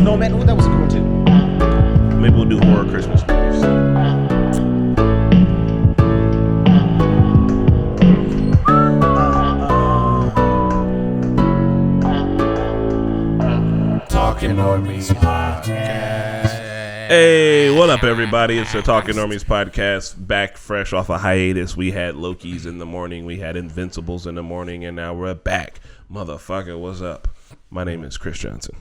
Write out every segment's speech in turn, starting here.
Snowman. Oh, that was a good one too. Maybe we'll do horror Christmas movies. Talking Normies podcast. Hey, what up, everybody? It's the Talking Normies podcast, back fresh off a hiatus. We had Loki's in the morning, we had Invincibles in the morning, and now we're back. Motherfucker, what's up? My name is Chris Johnson.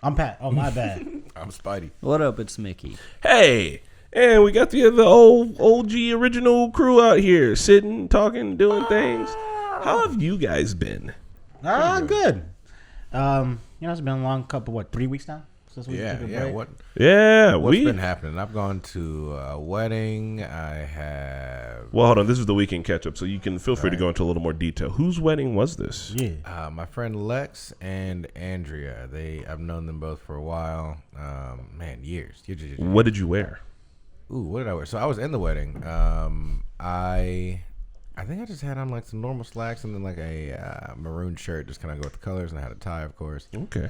I'm Pat. Oh, my bad. I'm Spidey. What up? It's Mickey. Hey, and we got the old OG original crew out here, sitting, talking, doing things. How have you guys been? Good. It's been a long couple, 3 weeks now? Since we took a break? What's been happening? I've gone to a wedding. I have. Well, hold on. This is the weekend catch up, so you can feel free to go into a little more detail. Whose wedding was this? Yeah. My friend Lex and Andrea. I've known them both for a while. Years. What did you wear? Ooh, what did I wear? So I was in the wedding. I think I just had on like some normal slacks and then like a maroon shirt, just kind of go with the colors, and I had a tie, of course. Okay.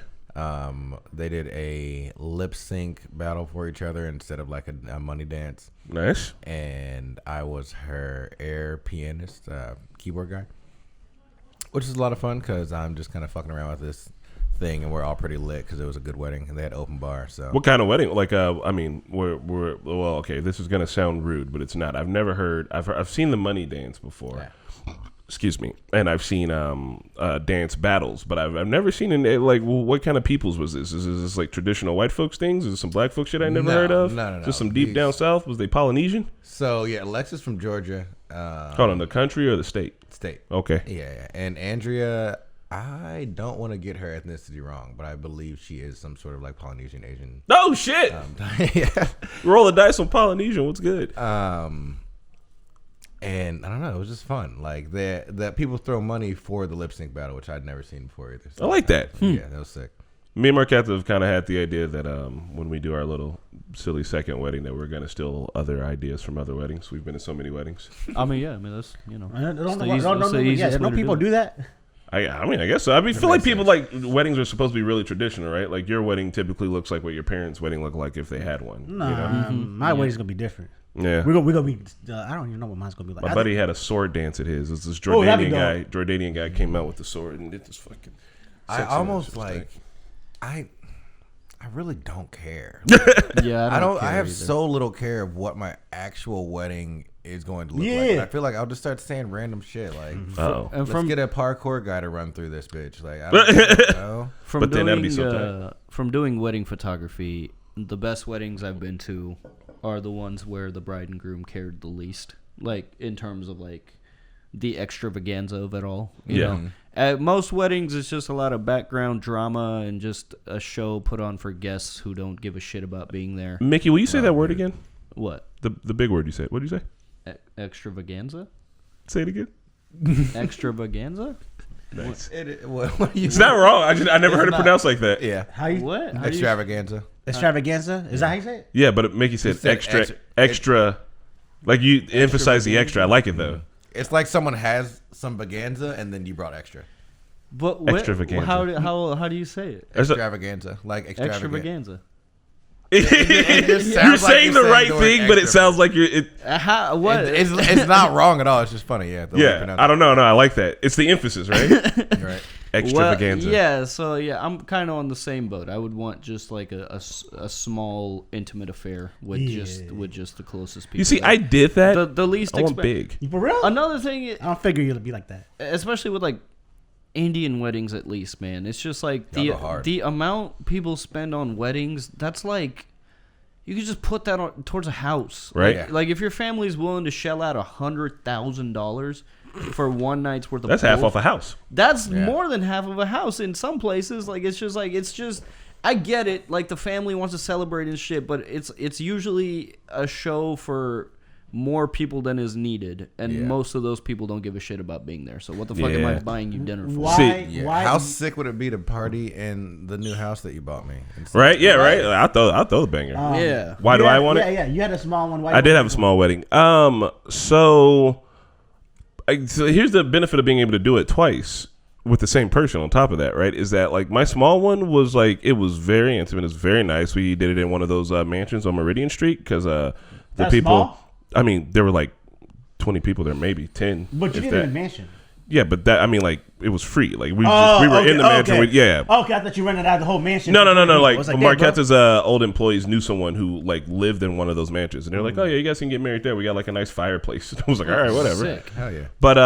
They did a lip sync battle for each other instead of like a money dance. Nice. And I was her air pianist, keyboard guy, which is a lot of fun because I'm just kind of fucking around with this thing, and we're all pretty lit because it was a good wedding and they had open bar. So what kind of wedding? Like, okay, this is gonna sound rude, but it's not. I've seen the money dance before. Yeah. Excuse me, and I've seen dance battles, but I've never seen what kind of peoples was this? Is this like traditional white folks things? Is this some black folk shit I never heard of? No. Just some deep down south. Was they Polynesian? So yeah, Lex is from Georgia. Hold on, the country or the state? State. Okay. Yeah. And Andrea, I don't want to get her ethnicity wrong, but I believe she is some sort of like Polynesian Asian. Oh shit! Yeah. Roll the dice on Polynesian. What's good? And I don't know, it was just fun. Like that people throw money for the lip sync battle, which I'd never seen before either. So I like that. Yeah, that was sick. Me and Marquette have kind of had the idea that when we do our little silly second wedding, that we're going to steal other ideas from other weddings. We've been to so many weddings. That's Don't people do that? I guess so. I feel like people like weddings are supposed to be really traditional, right? Like your wedding typically looks like what your parents' wedding looked like if they had one. Nah, my wedding's gonna be different. Yeah, we're gonna be. I don't even know what mine's gonna be like. My buddy had a sword dance at his. It's this Jordanian guy came out with the sword and did this fucking. I almost like, I really don't care. Yeah, I have so little care of what my actual wedding is going to look like. I feel like I'll just start saying random shit like, let's get a parkour guy to run through this bitch. Like, I don't know. From doing wedding photography, the best weddings I've been to are the ones where the bride and groom cared the least, like in terms of like the extravaganza of it all. You know? At most weddings, it's just a lot of background drama and just a show put on for guests who don't give a shit about being there. Mickey, will you say that word again? What? The big word you said. What did you say? Extravaganza? Say it again. Extravaganza? Nice. It's not wrong. I never heard it pronounced like that. Yeah. What? Extravaganza. Extravaganza? Is that how you say it? Yeah, but Mickey said extra. Like you emphasize the extra. I like it though. It's like someone has some vaganza and then you brought extra. But Extravaganza. How do you say it? Extravaganza. Like extravaganza. You're saying the right thing, but it sounds like you're. What? It's not wrong at all. It's just funny. Yeah. I don't know. No, I like that. It's the emphasis, right? Right. Extravaganza. I'm kind of on the same boat. I would want just like a small intimate affair with just the closest people. You see, I did that. The least I want big. You for real? Another thing, I don't figure you'll be like that. Especially with like Indian weddings, at least, man. It's just like the amount people spend on weddings. That's like you could just put that towards a house, right? Like if your family's willing to shell out $100,000 for one night's worth of that's half off a house. That's more than half of a house in some places. Like it's just I get it. Like the family wants to celebrate and shit, but it's usually a show for more people than is needed, and most of those people don't give a shit about being there. So what the fuck am I buying you dinner for? Why? How sick would it be to party in the new house that you bought me? Right? Yeah, right. I throw the banger. Why do I want it? Yeah. You had a small one. I did have a small wedding. So here's the benefit of being able to do it twice. with the same person on top of that, right? Is that like my small one was like, it was very intimate. It was very nice. We did it in one of those mansions on Meridian Street because the That's people, small? I mean, there were like 20 people there, maybe 10. But you did it in a mansion. Yeah, but that, I mean, like, it was free. Like, we were in the mansion. Okay. Yeah. Okay, I thought you rented out the whole mansion. No. Like damn, Marquette's old employees knew someone who, like, lived in one of those mansions. And they're like, oh, yeah, you guys can get married there. We got, like, a nice fireplace. I was like, all right, whatever. Sick. Hell yeah. But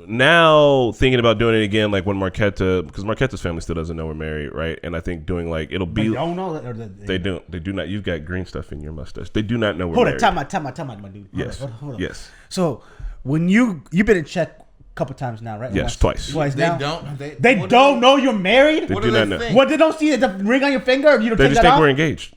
now thinking about doing it again, like, when because Marquette's family still doesn't know we're married, right? And I think doing, like, it'll be. They don't know that. Or they do not. You've got green stuff in your mustache. They do not know we're hold married. on, time out, my dude. Yes. Hold on. Yes. So, when you've been in check couple times now, right? Yes, twice. Twice They now. don't. They don't know you're married. They What do do not they know. think? What, they don't see the ring on your finger? Or you don't They take just that think off? we're engaged.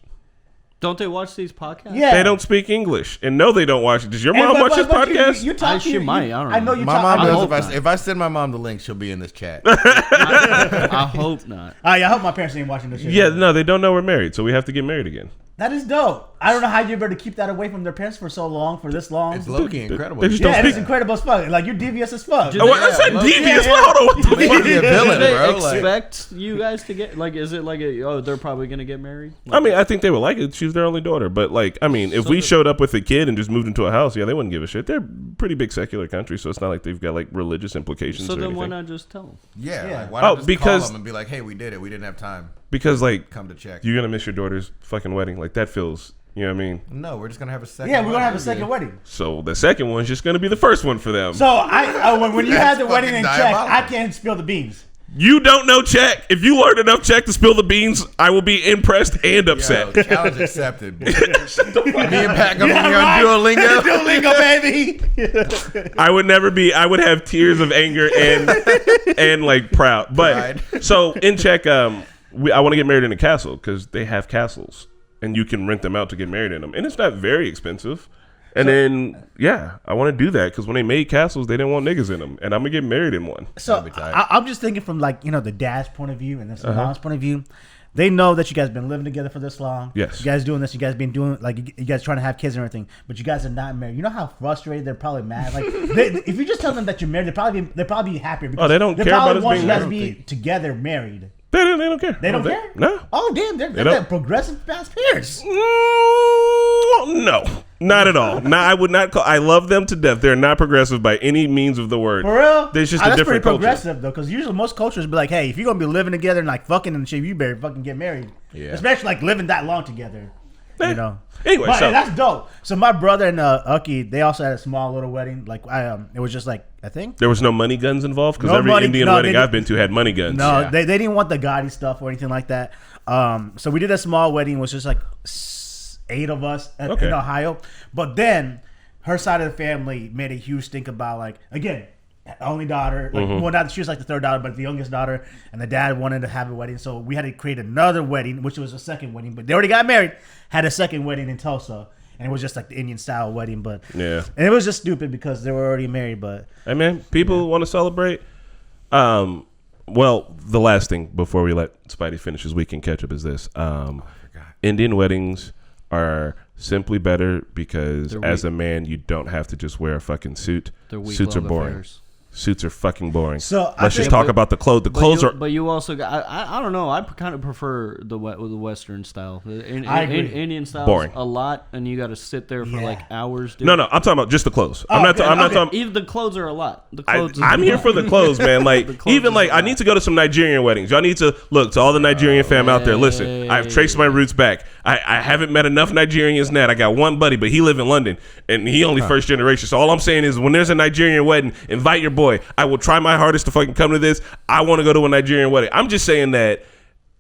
Don't they watch these podcasts? Yeah. They don't speak English, and no, they don't watch it. Does your And- mom but- watch this but podcast? You talk to She your- might, I don't I know know. you My talk. mom I does. hope not. If I send my mom the link, she'll be in this chat. I hope not. I hope my parents ain't watching this shit. Yeah, no, they don't know we're married, so we have to get married again. That is dope. I don't know how you're able to keep that away from their parents for so long, for this long. It's low key incredible. They just Yeah, don't it's speak. incredible as fuck. Like, you're devious as fuck. Oh, I said low- devious. yeah. Hold on, what the You fuck? be a villain, Do they bro. Like, expect you guys to get like? Is it like they're probably gonna get married? I mean, I think they would like it. She's their only daughter, but like, I mean, if we showed up with a kid and just moved into a house, yeah, they wouldn't give a shit. They're a pretty big secular country, so it's not like they've got like religious implications. So or then anything. why not just tell them? yeah. Like, why Oh, not just because- call them and be like, "Hey, we did it. We didn't have time. Because like, Come to check." you're gonna miss your daughter's fucking wedding. Like that feels, you know what I mean? No, we're just gonna have a second. Yeah, we're gonna have a wedding. second wedding. So the second one's just gonna be the first one for them. So when you had That's the wedding in fucking check, diabolical. I can't spill the beans. You don't know Czech. If you learn enough Czech to spill the beans, I will be impressed and upset. Yo, challenge accepted. Me and Pat gonna be on Duolingo. Duolingo, baby. I would never be. I would have tears of anger and like proud. But Pride. so in Czech, I want to get married in a castle because they have castles and you can rent them out to get married in them, and it's not very expensive. And then I want to do that because when they made castles, they didn't want niggas in them, and I'm gonna get married in one. So That'd be tight. I'm just thinking from like the dad's point of view and then the mom's point of view. They know that you guys been living together for this long. Yes. You guys doing this. You guys been doing like you guys trying to have kids and everything, but you guys are not married. You know how frustrated they're probably mad. Like if you just tell them that you're married, they'll probably be happier. Because they don't they care probably about us want being you guys to married. be together, married. They don't care. They don't care. No. Oh damn, they're don't. like progressive fast peers. No, not at all. No, I would not call. I love them to death. They're not progressive by any means of the word. For real? There's just Ah, a that's different pretty culture. progressive though, because usually most cultures be like, hey, if you're gonna be living together and like fucking and shit, you better fucking get married. Yeah. Especially like living that long together. Eh. You know. Anyway, But so that's dope. So my brother and Ucky, they also had a small little wedding. Like it was just like I think. there was no money guns involved because No every money- Indian no, wedding they I've been to had money guns. No, Yeah. they didn't want the gaudy stuff or anything like that. So we did a small wedding, which was like 8 of us Okay. in Ohio. But then her side of the family made a huge stink about like again. Only daughter, like well, not she was like the third daughter, but the youngest daughter, and the dad wanted to have a wedding, so we had to create another wedding, which was a second wedding. But they already got married, had a second wedding in Tulsa, and it was just like the Indian style wedding. But Yeah. and it was just stupid because they were already married. But Hey man, people want to celebrate. Well, the last thing before we let Spidey finish his weekend catch up is this: Indian weddings are simply better because They're as a man, you don't have to just wear a fucking suit. They're Suits are week-long boring. affairs. Suits are fucking boring. So I let's just think- talk about the clothes. The clothes are. But you also got. I don't know. I kind of prefer the Western style. I agree. Indian style Boring. a lot, and you got to sit there for Yeah. like hours. Dude. No, I'm talking about just the clothes. I'm Oh, not. okay, I'm not okay. talking. Even the clothes are a lot. The clothes. I'm here for the clothes, man. Like The clothes even is like a I lot. need to go to some Nigerian weddings. Y'all need to look to all the Nigerian fam out there. Listen, I've traced my roots back. I haven't met enough Nigerians now. I got one buddy, but he live in London and he only first generation. So all I'm saying is when there's a Nigerian wedding, invite your boy. I will try my hardest to fucking come to this. I want to go to a Nigerian wedding. I'm just saying that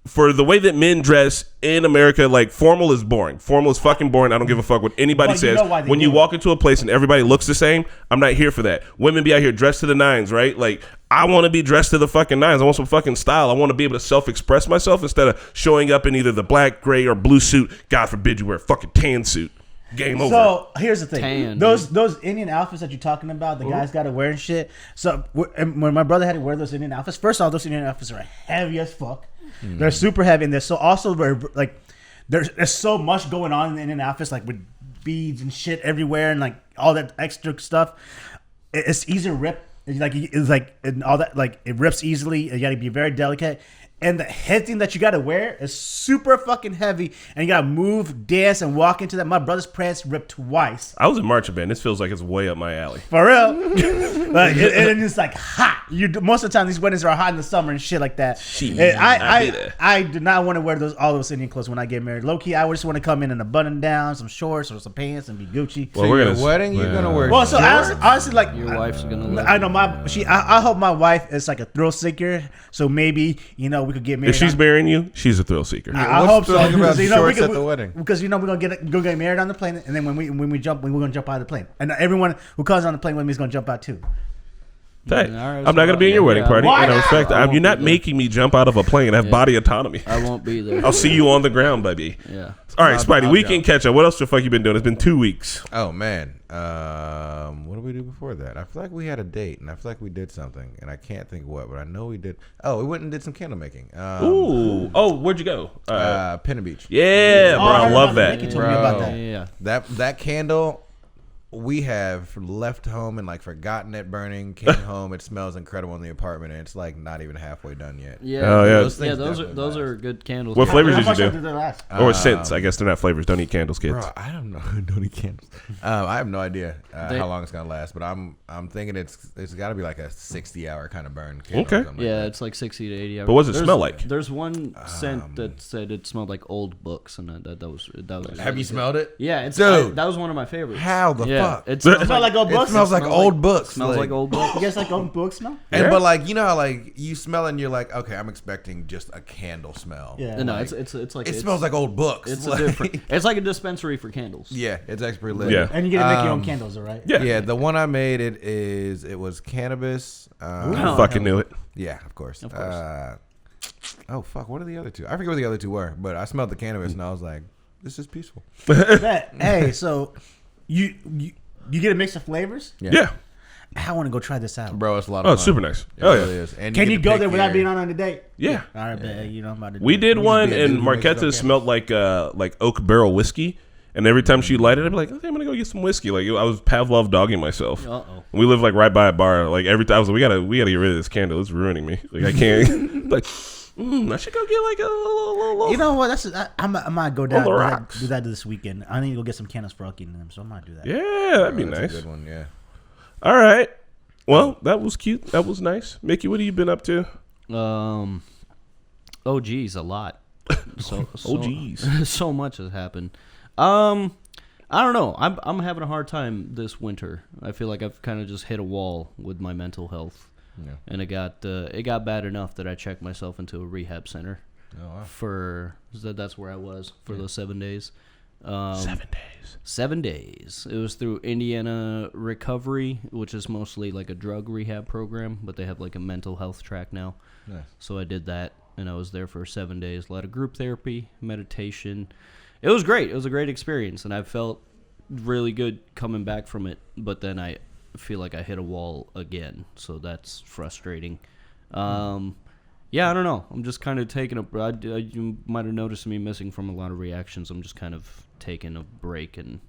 for the way that men dress in America, like formal is boring. Formal is fucking boring. I don't give a fuck what anybody Well, you says. know why they When you do it. walk into a place and everybody looks the same, I'm not here for that. Women be out here dressed to the nines, right? Like I want to be dressed to the fucking nines. I want some fucking style. I want to be able to self-express myself instead of showing up in either the black, gray, or blue suit. God forbid you wear a fucking tan suit. Game over. So here's the thing: Tan, those Indian outfits that you're talking about, the guys got to wear and shit. So and when my brother had to wear those Indian outfits, first off, those Indian outfits are heavy as fuck. They're super heavy, and they're so also very like there's so much going on in the Indian outfits, like with beads and shit everywhere, and like all that extra stuff. It's easy to rip it's like and all that, like it rips easily. You got to be very delicate. And the head thing that you got to wear is super fucking heavy. And you got to move, dance, and walk into that. My brother's pants ripped twice. I was in marching band. This feels like it's way up my alley. For real. Like, and it's like hot. Most of the time, these weddings are hot in the summer and shit like that. And I do not want to wear all those Indian clothes when I get married. Low key, I just want to come in a button down, some shorts or some pants, and be Gucci. Well, we're wedding, you're going to wear Well, so honestly, like... Your wife's going to love I know I hope my wife is like a thrill seeker. So maybe, we could get married. If she's marrying you, she's a thrill seeker. I hope so. About shorts at the wedding? Because we're gonna get married on the plane, and then when we jump, we're gonna jump out of the plane, and everyone who comes on the plane with me is gonna jump out too. Hey, I'm not going to be in your wedding party. Why And I respect that. You're not making me jump out of a plane and have body autonomy. I won't be there. I'll see you on the ground, baby. Yeah. All right, Spidey, we can catch up. What else the fuck you been doing? It's been 2 weeks. Oh, man. What did we do before that? I feel like we had a date, and I feel like we did something, and I can't think what, but I know we did. Oh, we went and did some candle making. Ooh. Oh, where'd you go? Pinna Beach. Yeah, bro. I love that. Nikki told me about that. Yeah. That candle... We have left home and like forgotten it burning. Came home, it smells incredible in the apartment, and it's like not even halfway done yet. Yeah. Oh, yeah. Those are good candles. What flavors did you How do? much did they last? Or scents. I guess they're not flavors. Don't eat candles, kids. Bro, I don't know. Don't eat candles. I have no idea how long it's gonna last, but I'm thinking it's got to be like a 60-hour kind of burn. Okay. Yeah, it's like 60 to 80 hours. But what does it smell like? There's one scent that said it smelled like old books, and that was. Have you smelled it? Yeah, Dude, that was one of my favorites. How the fuck? It Smells like old books. It smells like old books. Smells like old books. You guys like old books smell? And but like how like you smell and you're like, okay, I'm expecting just a candle smell. Yeah. No, Like, it's like it smells like old books. It's like, a different. It's like a dispensary for candles. Yeah, it's extra lit. Yeah. And you get to make your own candles, right? Yeah. Yeah, the one I made it was cannabis. I fucking knew it. Yeah, of course. Of course. Oh fuck, what are the other two? I forget what the other two were, but I smelled the cannabis and I was like, this is peaceful. Hey, so you get a mix of flavors? Yeah. I want to go try this out. Bro, it's a lot Oh, of it's fun. super nice. It Oh, really yeah. is. And Can you get to go pick there without your- being on a date? Yeah. All right, bet. I'm about to do We it. did one, be a dude and who makes it Marquetta okay. smelled like oak barrel whiskey. And every time she lighted it, I'd be like, okay, I'm going to go get some whiskey. Like, I was Pavlov dogging myself. Uh-oh. We live, like, right by a bar. Like, every time I was like, we gotta get rid of this candle. It's ruining me. Like, I can't. Like, I should go get, like, a little. You know what? I might go down On the do rocks. that this weekend. I need to go get some candles for Lucky and them, so I might do that. Yeah, that'd be That's nice. a good one, yeah. All right. Well, that was cute. That was nice. Mickey, what have you been up to? Oh geez, a lot. Oh, geez. So much has happened. I don't know. I'm having a hard time this winter. I feel like I've kind of just hit a wall with my mental health, and it got bad enough that I checked myself into a rehab center. Oh, wow. That's where I was for those 7 days. 7 days. 7 days. It was through Indiana Recovery, which is mostly like a drug rehab program, but they have like a mental health track now. Nice. So I did that, and I was there for 7 days. A lot of group therapy, meditation. It was great. It was a great experience, and I felt really good coming back from it. But then I feel like I hit a wall again, so that's frustrating. Yeah, I don't know. I'm just kind of taking you might have noticed me missing from a lot of reactions. I'm just kind of taking a break and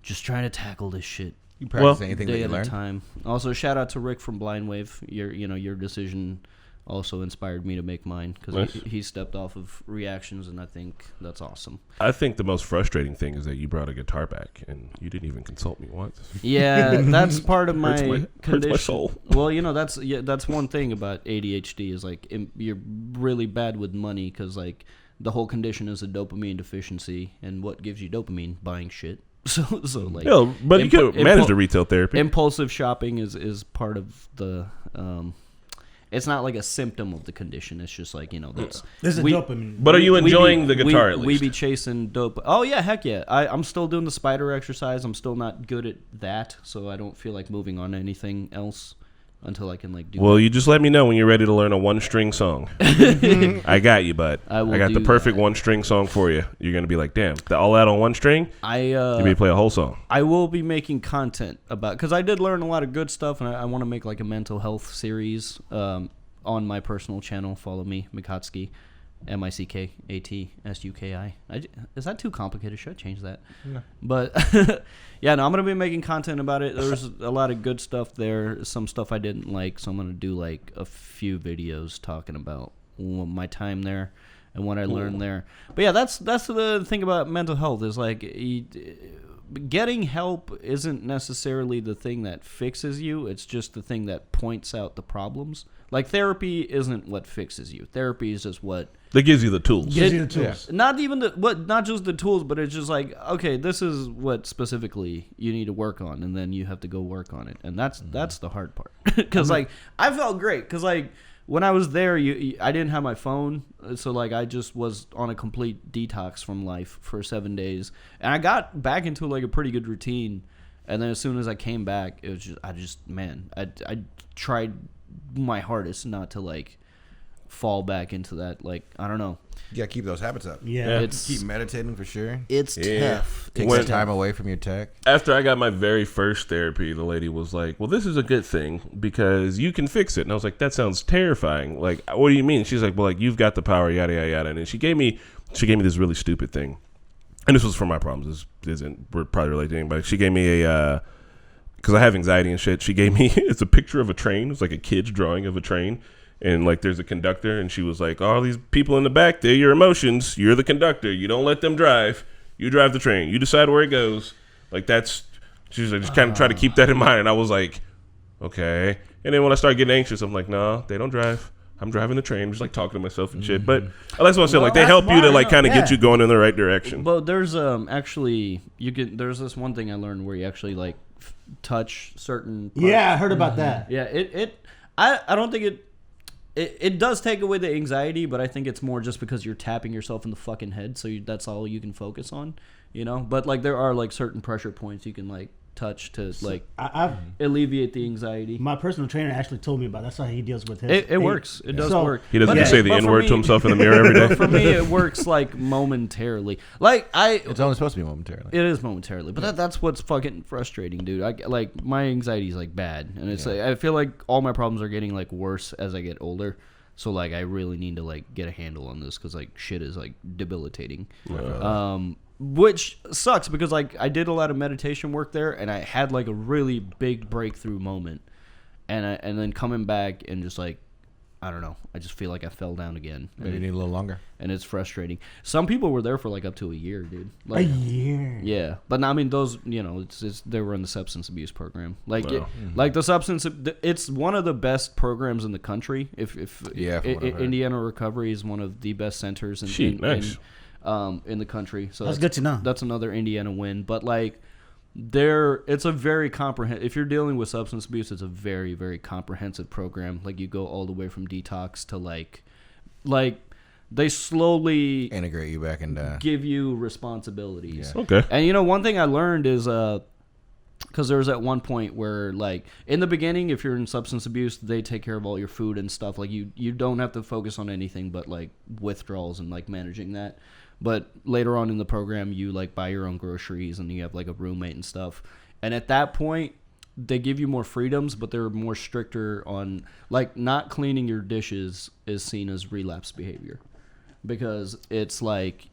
just trying to tackle this shit. You practice anything that Day you at a learned? time. Also, shout out to Rick from Blind Wave. Your decision also inspired me to make mine because Nice. he stepped off of reactions, and I think that's awesome. I think the most frustrating thing is that you brought a guitar back and you didn't even consult me once. Yeah, that's part of Hurts my my condition. soul. Well, that's one thing about ADHD is like you're really bad with money because like the whole condition is a dopamine deficiency, and what gives you dopamine? Buying shit. So like, Yeah, but you could manage the retail therapy. Impulsive shopping is part of the. It's not like a symptom of the condition. It's just like that's. This is dopamine. But are you enjoying the we guitar at least? We be chasing dope. Oh yeah, heck yeah. I'm still doing the spider exercise. I'm still not good at that, so I don't feel like moving on to anything else until I can like do. Well, you just let me know when you're ready to learn a one-string song. I got you, bud. I will got the do perfect that. one-string song for you. You're gonna be like, damn, all that on one string? You may play a whole song. I will be making content about because I did learn a lot of good stuff, and I want to make like a mental health series on my personal channel. Follow me, Mikatsuki. MICKATSUKI. Is that too complicated? Should I change that? No. But yeah, no, I'm gonna be making content about it. There's a lot of good stuff there. Some stuff I didn't like, so I'm gonna do like a few videos talking about my time there and what I learned there. But yeah, that's the thing about mental health is like getting help isn't necessarily the thing that fixes you. It's just the thing that points out the problems. Like therapy isn't what fixes you. Therapy is just what that gives you the tools. Gives you the tools. Yeah. Not just the tools, but it's just like, okay, this is what specifically you need to work on, and then you have to go work on it, and that's the hard part. Because like I felt great, because like when I was there, I didn't have my phone, so like I just was on a complete detox from life for 7 days, and I got back into like a pretty good routine, and then as soon as I came back, it was just I tried my hardest not to like fall back into that, like, I don't know. You gotta keep those habits up. Yeah. Keep meditating for sure. It's tough. Take some time away from your tech. After I got my very first therapy, the lady was like, well, this is a good thing because you can fix it. And I was like, that sounds terrifying. Like, what do you mean? She's like, well, like, you've got the power, yada, yada, yada. And she gave me this really stupid thing. And this was for my problems. This isn't probably related to anybody. She gave me a, because I have anxiety and shit. She gave me, it's a picture of a train. It's like a kid's drawing of a train. And like there's a conductor, and she was like, all these people in the back, they're your emotions. You're the conductor. You don't let them drive. You drive the train. You decide where it goes. Like that's, she was like, just kind of try to keep that in mind. And I was like, okay. And then when I started getting anxious, I'm like, no, they don't drive. I'm driving the train. I'm just like talking to myself and shit. But that's what I said. Like they help you to like kind of get you going in the right direction. But there's actually there's this one thing I learned where you actually like touch certain parts. Yeah, I heard about that. Yeah, I don't think it does take away the anxiety, but I think it's more just because you're tapping yourself in the fucking head, so that's all you can focus on, you know? But, like, there are, like, certain pressure points you can, like, touch to, like, alleviate the anxiety. My personal trainer actually told me about that's how he deals with his. It works. It does work. He doesn't say the N-word to himself in the mirror every day. For me, it works, like, momentarily. Like, It's only supposed to be momentarily. It is momentarily, but that's what's fucking frustrating, dude. Like my anxiety is like bad, and it's like I feel like all my problems are getting like worse as I get older. So like I really need to like get a handle on this because like shit is like debilitating, which sucks because like I did a lot of meditation work there, and I had like a really big breakthrough moment, and then coming back and just like, I don't know. I just feel like I fell down again. Maybe you need a little longer. And it's frustrating. Some people were there for like up to a year, dude. Like, a year? Yeah. But I mean, those, you know, they were in the substance abuse program. Like, like the substance, it's one of the best programs in the country. Indiana Recovery is one of the best centers in the country. So that's good to know. That's another Indiana win. But like, it's a very comprehensive. If you're dealing with substance abuse, it's a very, very comprehensive program. Like you go all the way from detox to like they slowly integrate you back into give you responsibilities. Yeah. Okay. And you know, one thing I learned is because there was at one point where like in the beginning, if you're in substance abuse, they take care of all your food and stuff. Like you don't have to focus on anything but like withdrawals and like managing that. But later on in the program, you like buy your own groceries and you have like a roommate and stuff. And at that point, they give you more freedoms, but they're more stricter on like not cleaning your dishes is seen as relapse behavior, because it's like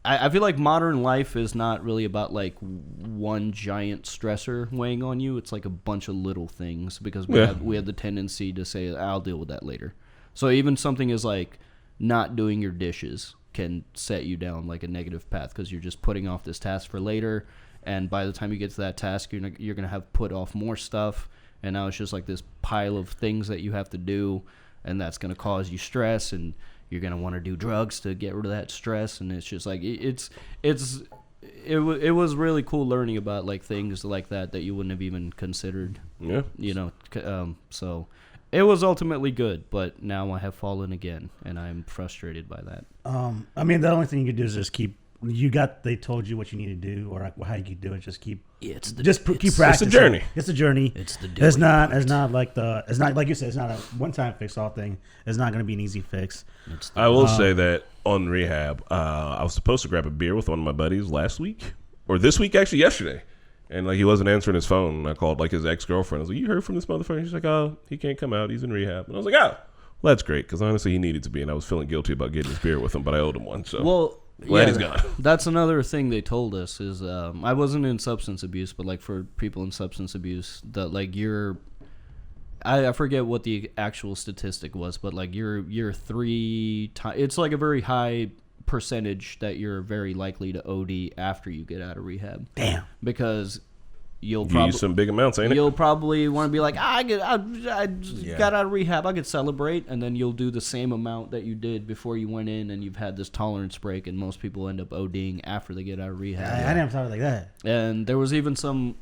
I feel like modern life is not really about like one giant stressor weighing on you. It's like a bunch of little things because we have the tendency to say, I'll deal with that later. So even something is like not doing your dishes can set you down like a negative path because you're just putting off this task for later, and by the time you get to that task, you're gonna have put off more stuff, and now it's just like this pile of things that you have to do, and that's gonna cause you stress, and you're gonna want to do drugs to get rid of that stress, and it's just like it was really cool learning about like things like that you wouldn't have even considered. Yeah, you know, so. It was ultimately good, but now I have fallen again, and I'm frustrated by that. I mean, the only thing you can do is just keep. They told you what you need to do, or how you can do it. Just keep. Yeah, keep practicing. It's a journey. It's a journey. It's not like you said. It's not a one-time fix-all thing. It's not going to be an easy fix. I will say that on rehab, I was supposed to grab a beer with one of my buddies last week, or this week actually, yesterday. And like he wasn't answering his phone. And I called like his ex-girlfriend. I was like, "You heard from this motherfucker?" She's like, "Oh, he can't come out. He's in rehab." And I was like, "Oh, Well, that's great, because honestly, he needed to be, and I was feeling guilty about getting his beer with him, but I owed him one, so. Well, glad he's gone. That's another thing they told us is I wasn't in substance abuse, but like for people in substance abuse, that like I forget what the actual statistic was, but like you're 3 times. It's like a very high percentage that you're very likely to OD after you get out of rehab. Damn. Because you'll You probably use some big amounts, ain't it? You'll probably want to be like, I just got out of rehab. I could celebrate, and then you'll do the same amount that you did before you went in, and you've had this tolerance break. And most people end up ODing after they get out of rehab. I never thought of it like that. And there was even some.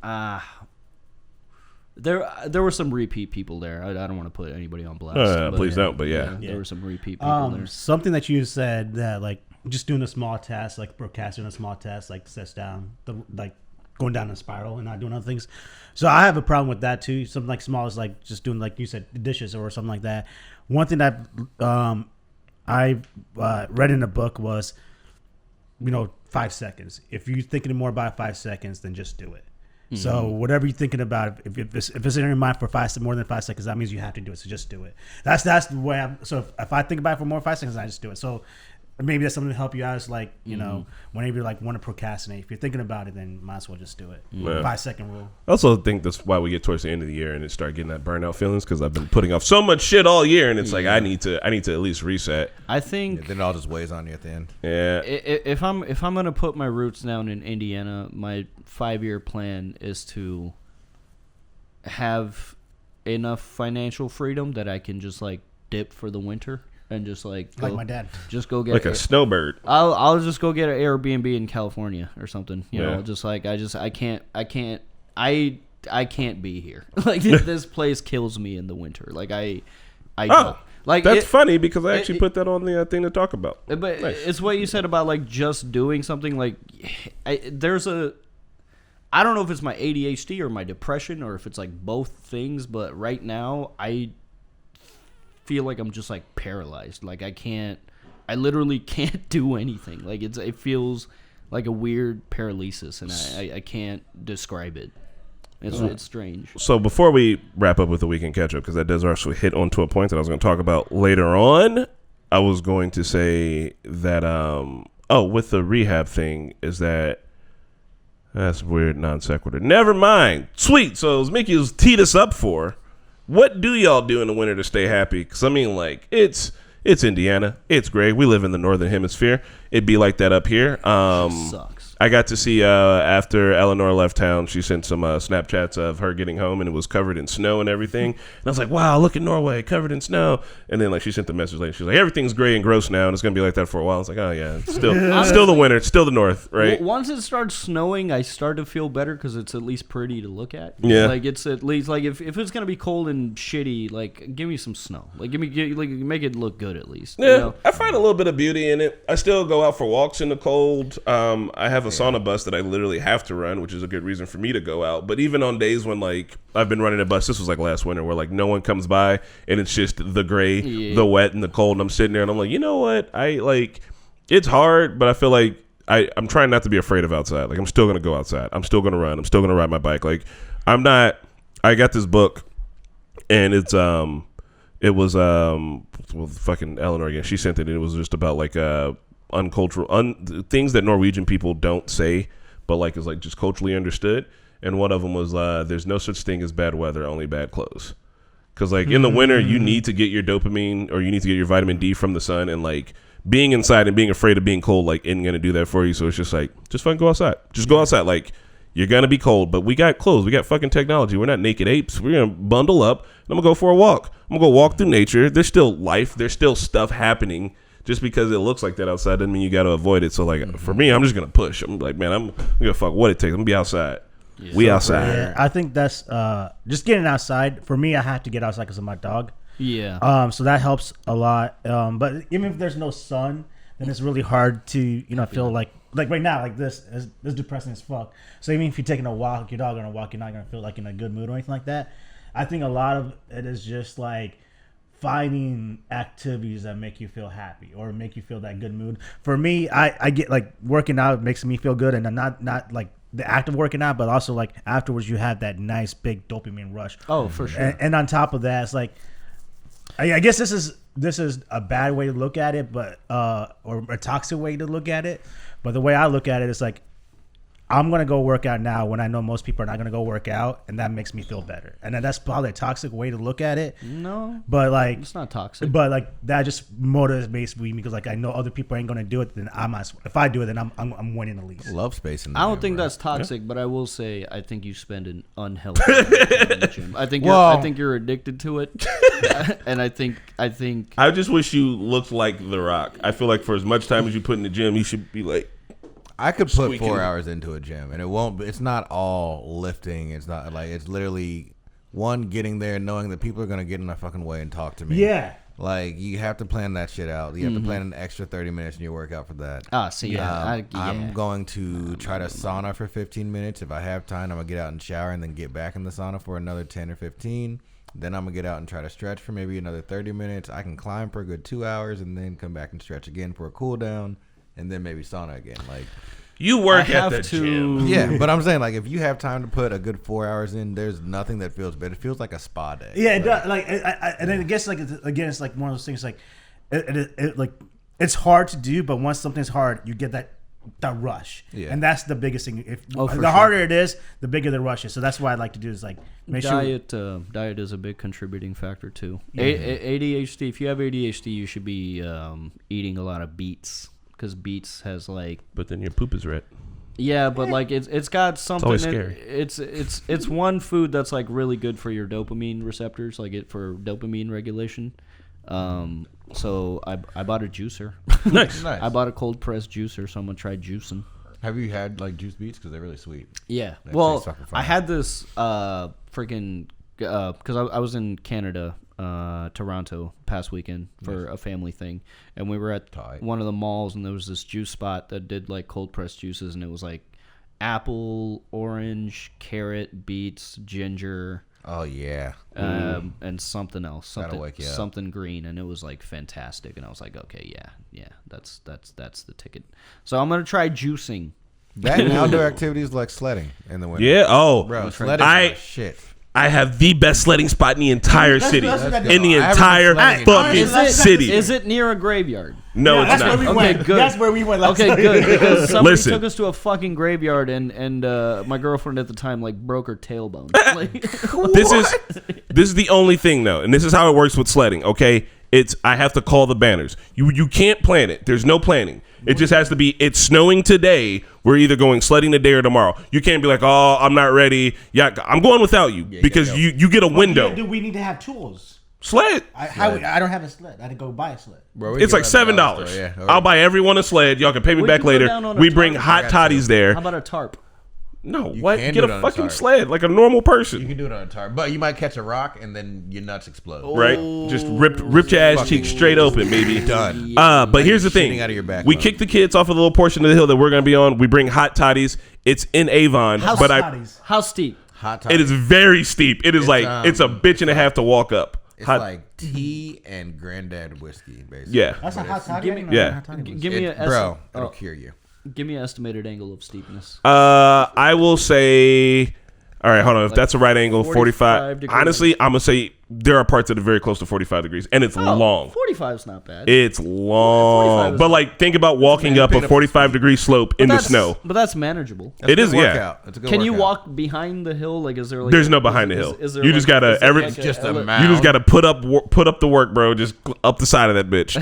There were some repeat people there. I don't want to put anybody on blast. Please don't. But yeah. There were some repeat people there. Something that you said that like just doing a small task, like procrastinating a small task, like sets down like going down a spiral and not doing other things. So I have a problem with that too. Something like small is like just doing, like you said, the dishes or something like that. One thing that I read in a book was, 5 seconds. If you're thinking more about 5 seconds, then just do it. Mm-hmm. So whatever you're thinking about, if it's in your mind for more than 5 seconds, that means you have to do it. So just do it. That's the way so if I think about it for more than 5 seconds, I just do it. So maybe that's something to help you out. Is like, whenever you like want to procrastinate, if you're thinking about it, then might as well just do it. Yeah. 5 second rule. I also think that's why we get towards the end of the year and it start getting that burnout feelings, because I've been putting off so much shit all year, and it's like I need to at least reset. I think then it all just weighs on you at the end. Yeah. If I'm gonna put my roots down in Indiana, my 5-year plan is to have enough financial freedom that I can just like dip for the winter. And just like my dad, just go get like a snowbird. I'll just go get an Airbnb in California or something. You know, just like I can't be here. Like this place kills me in the winter. Like I don't. Like that's funny because I actually put that on the thing to talk about. But nice. It's what you said about like just doing something. Like I don't know if it's my ADHD or my depression or if it's like both things. But right now I feel like I'm just like paralyzed. Like I literally can't do anything. Like it feels like a weird paralysis, and I can't describe it. It's strange. So before we wrap up with the weekend catch up, because that does actually hit onto a point that I was going to talk about later on, I was going to say that with the rehab thing is that's weird non sequitur. Never mind. Sweet. So as Mickey was teed us up for, what do y'all do in the winter to stay happy? Because, I mean, like, it's Indiana. It's great. We live in the northern hemisphere. It'd be like that up here. Sucks. I got to see after Eleanor left town, she sent some Snapchats of her getting home, and it was covered in snow and everything. And I was like, wow, look at Norway, covered in snow. And then like she sent the message later. She's like, everything's gray and gross now, and it's going to be like that for a while. I was like, oh, yeah, it's still the winter. It's still the north, right? Once it starts snowing, I start to feel better because it's at least pretty to look at. Yeah. Like, it's at least, like, if it's going to be cold and shitty, like, give me some snow. Like, make it look good at least. Yeah, you know? I find a little bit of beauty in it. I still go out for walks in the cold. I have a sauna bus that I literally have to run, which is a good reason for me to go out. But even on days when like I've been running a bus, this was like last winter, where like no one comes by and it's just the gray, the wet, and the cold, and I'm sitting there and I'm like, you know what? It's hard, but I feel like I'm trying not to be afraid of outside. Like I'm still gonna go outside. I'm still gonna run. I'm still gonna ride my bike. Like I'm not. I got this book, and it was fucking Eleanor again. She sent it, and it was just about like uncultural things that Norwegian people don't say, but like is like just culturally understood. And one of them was there's no such thing as bad weather, only bad clothes. Because like in the winter you need to get your dopamine or you need to get your vitamin D from the sun, and like being inside and being afraid of being cold like isn't gonna do that for you. So it's just like just fucking go outside. Just go outside. Like you're gonna be cold, but we got clothes, we got fucking technology. We're not naked apes. We're gonna bundle up and I'm gonna go for a walk. I'm gonna go walk through nature. There's still life, there's still stuff happening. Just because it looks like that outside doesn't mean you got to avoid it. So, like, for me, I'm just going to push. I'm like, man, I'm going to fuck what it takes. I'm going to be outside. Yeah. We outside. Yeah, I think that's just getting outside. For me, I have to get outside because of my dog. Yeah. So that helps a lot. But even if there's no sun, then it's really hard to, feel like right now, like this is depressing as fuck. So even if you're taking a walk, your dog on a walk, you're not going to feel like in a good mood or anything like that. I think a lot of it is just like finding activities that make you feel happy or make you feel that good mood. For me, I get like working out makes me feel good, and I'm not like the act of working out, but also like afterwards you have that nice big dopamine rush. Oh, for sure. And on top of that, it's like I guess this is this is a bad way to look at it, but or a toxic way to look at it. But the way I look at it is like, I'm going to go work out now when I know most people are not going to go work out, and that makes me feel better. And then that's probably a toxic way to look at it. No. But like, it's not toxic. But like, that just motivates me because like I know other people ain't going to do it, then I might. If I do it, then I'm winning at least. Love space in the I don't gym, think bro. that's toxic, but I will say I think you spend an unhealthy amount of time in the gym. I think you're addicted to it. And I think I just wish you looked like The Rock. I feel like for as much time as you put in the gym, you should be like. I could put Squeaking. 4 hours into a gym, and it won't. It's not all lifting. It's not like it's literally one getting there, knowing that people are gonna get in my fucking way and talk to me. Yeah. Like you have to plan that shit out. You have to plan an extra 30 minutes in your workout for that. I'm going to try to sauna for 15 minutes. If I have time, I'm gonna get out and shower and then get back in the sauna for another 10 or 15. Then I'm gonna get out and try to stretch for maybe another 30 minutes. I can climb for a good 2 hours and then come back and stretch again for a cool down. And then maybe sauna again. Like you work at the gym. Yeah, but I'm saying like if you have time to put a good 4 hours in, there's nothing that feels better. It feels like a spa day. Yeah, it does. Like, and then it gets like again, it's like one of those things. Like, it like it's hard to do, but once something's hard, you get that rush. Yeah, and that's the biggest thing. If the harder it is, the bigger the rush is. So that's what I like to do is like make diet is a big contributing factor too. ADHD. If you have ADHD, you should be eating a lot of beets. Because beets has like, but then your poop is red. Yeah, but like it's got something. It's always scary. It's one food that's like really good for your dopamine receptors, like it for dopamine regulation. So I bought a juicer. Nice. I bought a cold pressed juicer, so I'm gonna try juicing. Have you had like juice beets? Because they're really sweet. Yeah. Well, I had this freaking because I was in Canada. Toronto past weekend for a family thing, and we were at one of the malls, and there was this juice spot that did like cold pressed juices, and it was like apple, orange, carrot, beets, ginger. Oh yeah. And something else, something green, and it was like fantastic. And I was like, okay, yeah, that's the ticket. So I'm gonna try juicing. That and outdoor activities like sledding in the winter. Yeah. Oh, bro, sledding is shit. I have the best sledding spot in the entire city. In the entire fucking city. Is it near a graveyard? No, it's not. Okay, good. That's where we went last night. Okay, good. Because somebody Listen. took us to a fucking graveyard, and my girlfriend at the time like broke her tailbone. This is the only thing though, and this is how it works with sledding. Okay, I have to call the banners. You can't plan it. There's no planning. It just has to be, it's snowing today. We're either going sledding today or tomorrow. You can't be like, oh, I'm not ready. Yeah, I'm going without you because you get a window. Do we need to have tools? Sled. I don't have a sled. I had to go buy a sled. Bro, it's like $7. Yeah. I'll buy everyone a sled. Y'all can pay me back later. We bring hot toddies there. How about a tarp? No, what? Get a fucking sled like a normal person. You can do it on a tarp, but you might catch a rock and then your nuts explode. Right? Just ripped your ass cheeks straight open, baby. Done. But here's the thing: out of your back we kick the kids off a little portion of the hill that we're gonna be on. We bring hot toddies. It's in Avon, How steep? Hot toddies. It is very steep. It's like it's a bitch and a half to walk up. It's like tea and granddad whiskey, basically. Yeah, that's a hot toddy. Give me bro. It'll cure you. Give me an estimated angle of steepness. I will say, all right, hold on. If that's the right angle, 45 degrees. Honestly, I'm going to say there are parts that are very close to 45 degrees, and it's long. 45 is not bad. It's long. But, like, think about walking up a 45-degree slope in the snow. But that's manageable. It is, yeah. Can you walk behind the hill? Like, is there like... There's no behind the hill. You just got to... You just got to put up the work, bro. Just up the side of that bitch.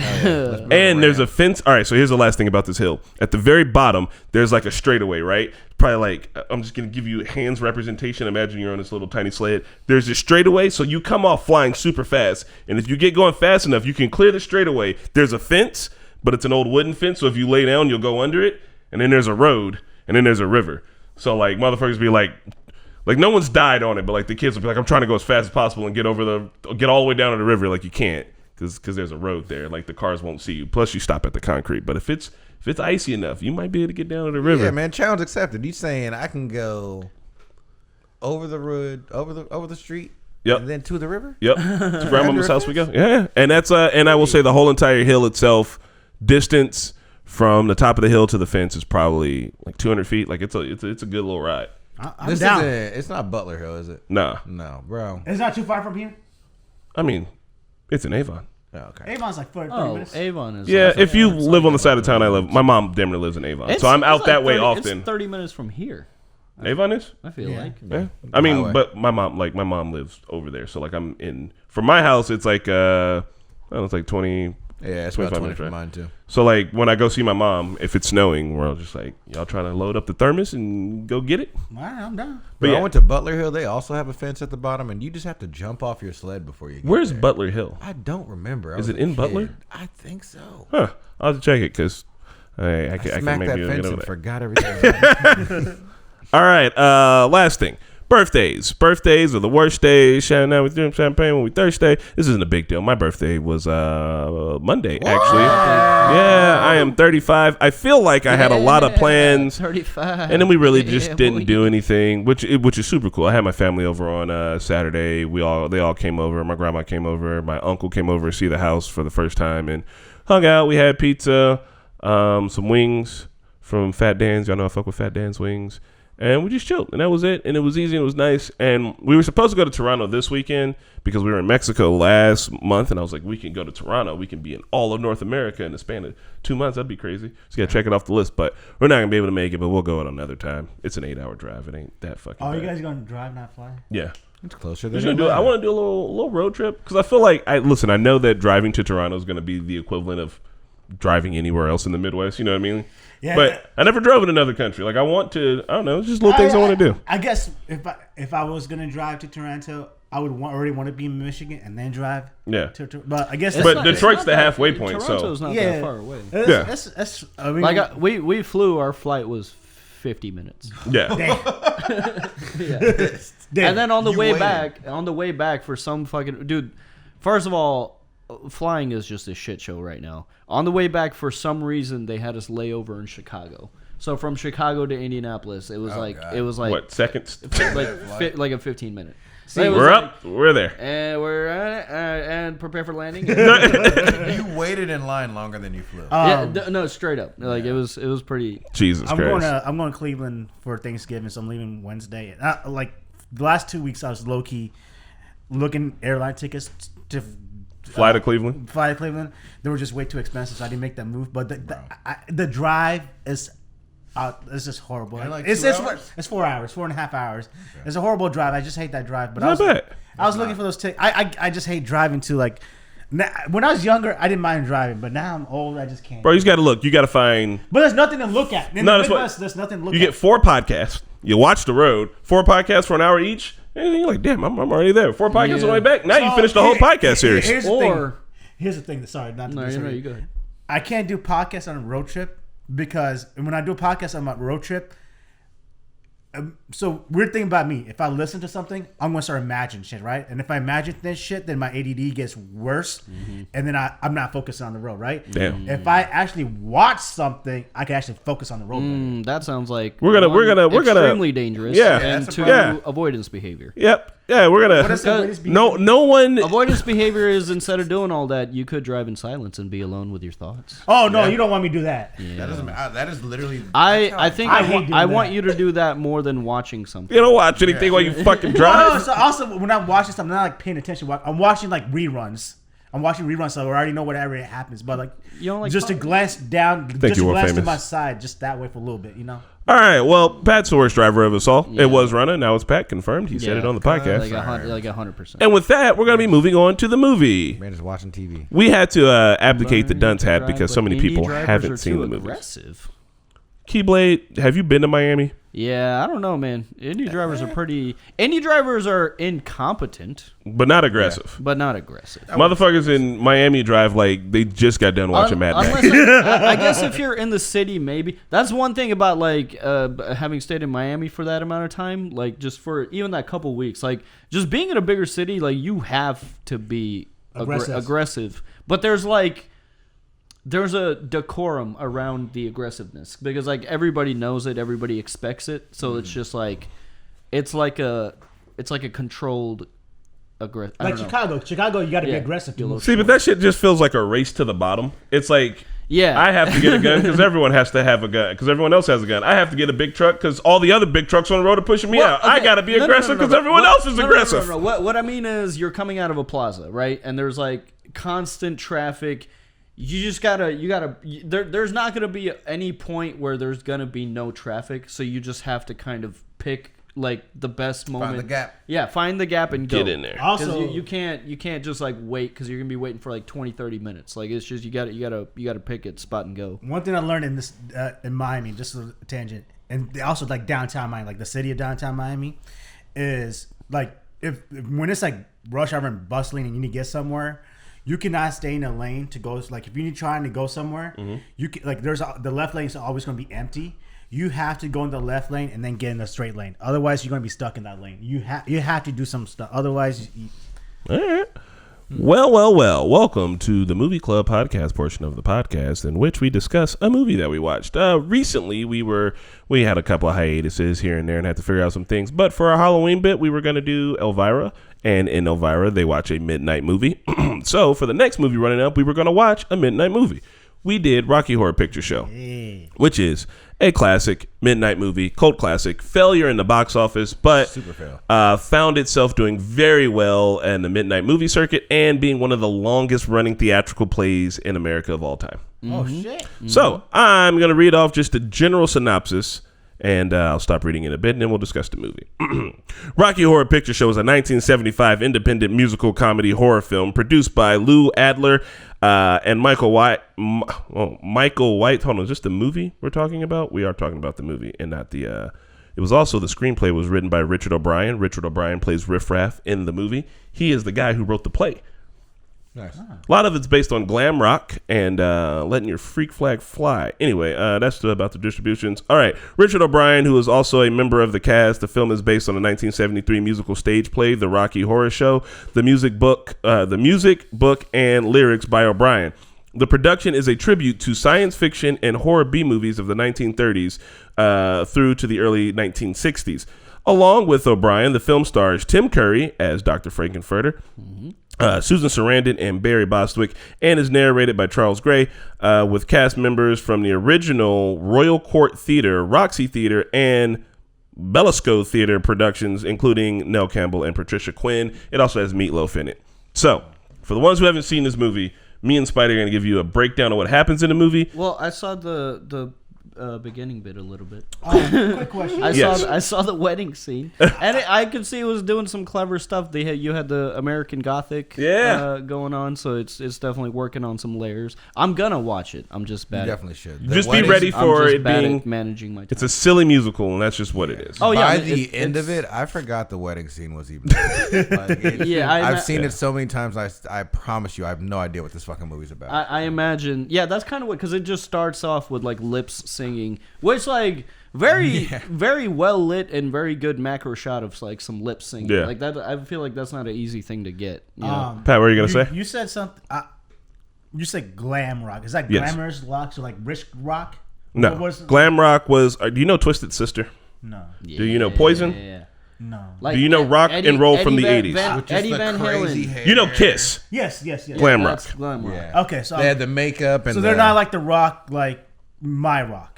And there's a fence. All right, so here's the last thing about this hill. At the very bottom, there's, like, a straightaway, right? Probably like, I'm just going to give you hands representation. Imagine you're on this little tiny sled. There's a straightaway, so you come off flying super fast. And if you get going fast enough, you can clear the straightaway. There's a fence, but it's an old wooden fence, so if you lay down, you'll go under it. And then there's a road, and then there's a river. So, like, motherfuckers be like no one's died on it, but, like, the kids will be like, I'm trying to go as fast as possible and get all the way down to the river. Like, you can't because there's a road there. Like, the cars won't see you. Plus, you stop at the concrete. But if it's icy enough, you might be able to get down to the river. Yeah, man. Challenge accepted. You saying I can go over the road, over the street, and then to the river? Yep. To grandmama's house we go. Yeah, and that's and I will say the whole entire hill itself, distance from the top of the hill to the fence is probably like 200 feet. Like it's a good little ride. I'm down. It's not Butler Hill, is it? Nah. No, bro. It's not too far from here. I mean, it's in Avon. Oh, okay. Avon's like 30 Oh, minutes. Avon is. Yeah, like- if you live on the side of town I live, my mom damn near lives in Avon, so I'm out it's that like way 30 often. It's 30 minutes from here. Avon is? I feel Yeah. like. Yeah. I mean, Highway. but my mom lives over there, so like I'm in from my house. It's like I don't know, it's like 20. Yeah, it's 25 about 20 minutes, from right? mine too. So like when I go see my mom, if it's snowing, we're all just like, y'all trying to load up the thermos and go get it. All right, I'm done. But Bro, yeah. I went to Butler Hill. They also have a fence at the bottom, and you just have to jump off your sled before you get Where's there. Butler Hill? I don't remember. I Is was it a in kid. Butler? I think so. Huh? I'll have to check it because I can Smacked that maybe get fence over and there. forgot everything. All right. Last thing. Birthdays. Birthdays are the worst days. Shouting out, we drink champagne when we thirsty. This isn't a big deal. My birthday was Monday, actually. Yeah, I am 35. I feel like I had a lot of plans. 35. And then we really just Yeah, didn't boy. do anything, which is super cool. I had my family over on Saturday. They all came over. My grandma came over. My uncle came over to see the house for the first time and hung out. We had pizza, some wings from Fat Dan's. Y'all know I fuck with Fat Dan's wings. And we just chilled, and that was it. And it was easy, and it was nice. And we were supposed to go to Toronto this weekend because we were in Mexico last month. And I was like, we can go to Toronto. We can be in all of North America in the span of 2 months. That'd be crazy. So got to check it off the list. But we're not going to be able to make it, but we'll go out another time. It's an 8-hour drive. It ain't that fucking Oh, bad. you guys going to drive, not fly? Yeah. It's closer Just than gonna do it. I want to do a little road trip because I feel like, I know that driving to Toronto is going to be the equivalent of driving anywhere else in the Midwest. You know what I mean? Yeah. But I never drove in another country. Like I want to, I don't know, it's just little things I want to do. I guess if I was gonna drive to Toronto, I would already want to be in Michigan and then drive. Yeah. But I guess. But Detroit's the halfway point, so- Toronto's not Yeah. that far away. Yeah. That's I mean, Like we flew. Our flight was 50 minutes. Yeah. damn. And then on the You way waited. back for some fucking dude. First of all, flying is just a shit show right now. On the way back, for some reason, they had us lay over in Chicago. So from Chicago to Indianapolis, it was God. What, seconds? like a 15-minute. We're up. We're there. And we're and prepare for landing. You waited in line longer than you flew. No, straight up. Like it was pretty. Jesus I'm Christ. going to Cleveland for Thanksgiving, so I'm leaving Wednesday. Like the last 2 weeks, I was low key looking airline tickets to Fly to Cleveland? Fly to Cleveland. They were just way too expensive, so I didn't make that move. But the drive is. It's just horrible. Like it's 2 hours? It's 4 hours, 4.5 hours. Okay. It's a horrible drive. I just hate that drive. But Not bad. I was looking for those tickets. I just hate driving to like. When I was younger, I didn't mind driving, but now I'm old. I just can't. Bro, you just got to look. You got to find. But there's nothing to look at. In No, the that's what- Midwest, there's nothing to look You at. get 4 podcasts. You watch the road. 4 podcasts for an hour each. And you're like, damn, I'm already there. 4 podcasts on the way back. Now you finished the whole podcast series. Here's the Or- thing. Here's the thing. Sorry, not to No, disagree. you go ahead. I can't do podcasts on a road trip because when I do a podcast on my road trip, so weird thing about me, if I listen to something, I'm gonna start imagining shit, right? And if I imagine this shit, then my ADD gets worse, and then I'm not focusing on the road, right? Damn. If I actually watch something, I can actually focus on the road. better. That sounds like We're gonna extremely dangerous. Yeah. and That's a 2 problem. avoidance behavior. Yep. Yeah, we're What gonna. is that? What is No one. Avoidance behavior is instead of doing all that, you could drive in silence and be alone with your thoughts. Oh no, you don't want me to do that. That doesn't matter. That is literally. I think I hate doing I want that. you to do that more than watching something. You don't watch anything while you fucking No, drive. so also when I'm watching something, I'm not like paying attention. I'm watching like reruns. I'm watching reruns, so I already know whatever happens. But like, You don't like just to podcasts? glance down, Thank just you, to World glance to Famous. my side, just that way for a little bit, you know. All right. Well, Pat's the worst driver of us all. It was Runner. Now it's Pat. Confirmed. He said it on the podcast. Like 100%. And with that, we're going to be moving on to the movie. Man, just watching TV. We had to abdicate the dunce hat because so many people haven't seen the movie. Aggressive. Keyblade, have you been to Miami? Yeah, I don't know, man. Indie drivers are pretty. Indie drivers are incompetent, But not aggressive. but not aggressive. Motherfuckers in Miami drive like they just got done watching Mad Max. I guess if you're in the city, maybe that's one thing about like having stayed in Miami for that amount of time, like just for even that couple weeks, like just being in a bigger city, like you have to be aggressive. But there's a decorum around the aggressiveness because like everybody knows it, everybody expects it, so it's just like it's like a controlled aggressive. Like Chicago, you got to be aggressive. To See, but that shit just feels like a race to the bottom. It's like, Yeah. I have to get a gun because everyone has to have a gun because everyone else has a gun. I have to get a big truck because all the other big trucks on the road are pushing me out. I got to be aggressive because everyone else is aggressive. No. What I mean is you're coming out of a plaza, right? And there's like constant traffic. You just there's not gonna be any point where there's gonna be no traffic, so you just have to kind of pick like the best moment. Find the gap. Yeah, find the gap and go. Get in there. Also, you can't just like wait because you're gonna be waiting for like 20-30 minutes. Like it's just you gotta pick it, spot and go. one thing I learned in this in Miami, just a tangent, and also like downtown Miami, like the city of downtown Miami, is like if when it's like rush hour and bustling and you need to get somewhere, you cannot stay in a lane to go. Like if you're trying to go somewhere, you can, like the left lane is always going to be empty. You have to go in the left lane and then get in the straight lane. Otherwise, you're going to be stuck in that lane. You have to do some stuff. Otherwise, All right. Well. Welcome to the Movie Club podcast portion of the podcast, in which we discuss a movie that we watched. Recently, we had a couple of hiatuses here and there and had to figure out some things. But for our Halloween bit, we were going to do Elvira. And in Elvira, they watch a midnight movie. So for the next movie running up, we were going to watch a midnight movie. We did Rocky Horror Picture Show, which is a classic midnight movie, cult classic, failure in the box office, but Super fail. Found itself doing very well in the midnight movie circuit and being one of the longest running theatrical plays in America of all time. oh shit! So I'm going to read off just a general synopsis, and I'll stop reading in a bit, and then we'll discuss the movie. Rocky Horror Picture Show is a 1975 independent musical comedy horror film produced by Lou Adler and Michael White. Michael White. Hold on, is this the movie we're talking about? We are talking about the movie and not the... It was also, the screenplay was written by Richard O'Brien. Richard O'Brien plays Riff Raff in the movie. He is the guy who wrote the play. Nice. A lot of it's based on glam rock and letting your freak flag fly. Anyway, that's about the distributions. All right. Richard O'Brien, who is also a member of the cast. The film is based on a 1973 musical stage play, The Rocky Horror Show. The music book and lyrics by O'Brien. The production is a tribute to science fiction and horror B-movies of the 1930s through to the early 1960s. Along with O'Brien, the film stars Tim Curry as Dr. Frankenfurter, Susan Sarandon and Barry Bostwick, and is narrated by Charles Gray, with cast members from the original Royal Court Theater, Roxy Theater, and Belasco Theater productions, including Nell Campbell and Patricia Quinn. It also has Meatloaf in it. So, for the ones who haven't seen this movie, me and Spider are going to give you a breakdown of what happens in the movie. Well, I saw the beginning bit a little bit. Quick question. I saw the wedding scene, and I could see it was doing some clever stuff. You had the American Gothic going on, so it's definitely working on some layers. I'm gonna watch it. I'm just bad. You definitely should. Just be ready for it being managing my time. It's a silly musical, and that's just what it is. Oh yeah, By the end of it, I forgot the wedding scene was even. I've seen it so many times. I promise you, I have no idea what this fucking movie's about. I imagine. Yeah, that's kind of what, because it just starts off with like lips singing, which like very well lit and very good macro shot of like some lip singing. Yeah. Like that, I feel like that's not an easy thing to get. You know? Pat, what are you gonna say? You said something. You said glam rock. Is that Yes. glamorous rock? So like rich rock? No. What was- Glam rock was. Do you know Twisted Sister? No. Do you know Poison? Yeah. No. Like, Do you know rock and roll from the 80s? Which is Eddie the Van crazy Halen. hair. You know Kiss. Yes. Glam rock. That's glam rock. Yeah. Okay, so they had the makeup and so they're not like the rock, like my rock.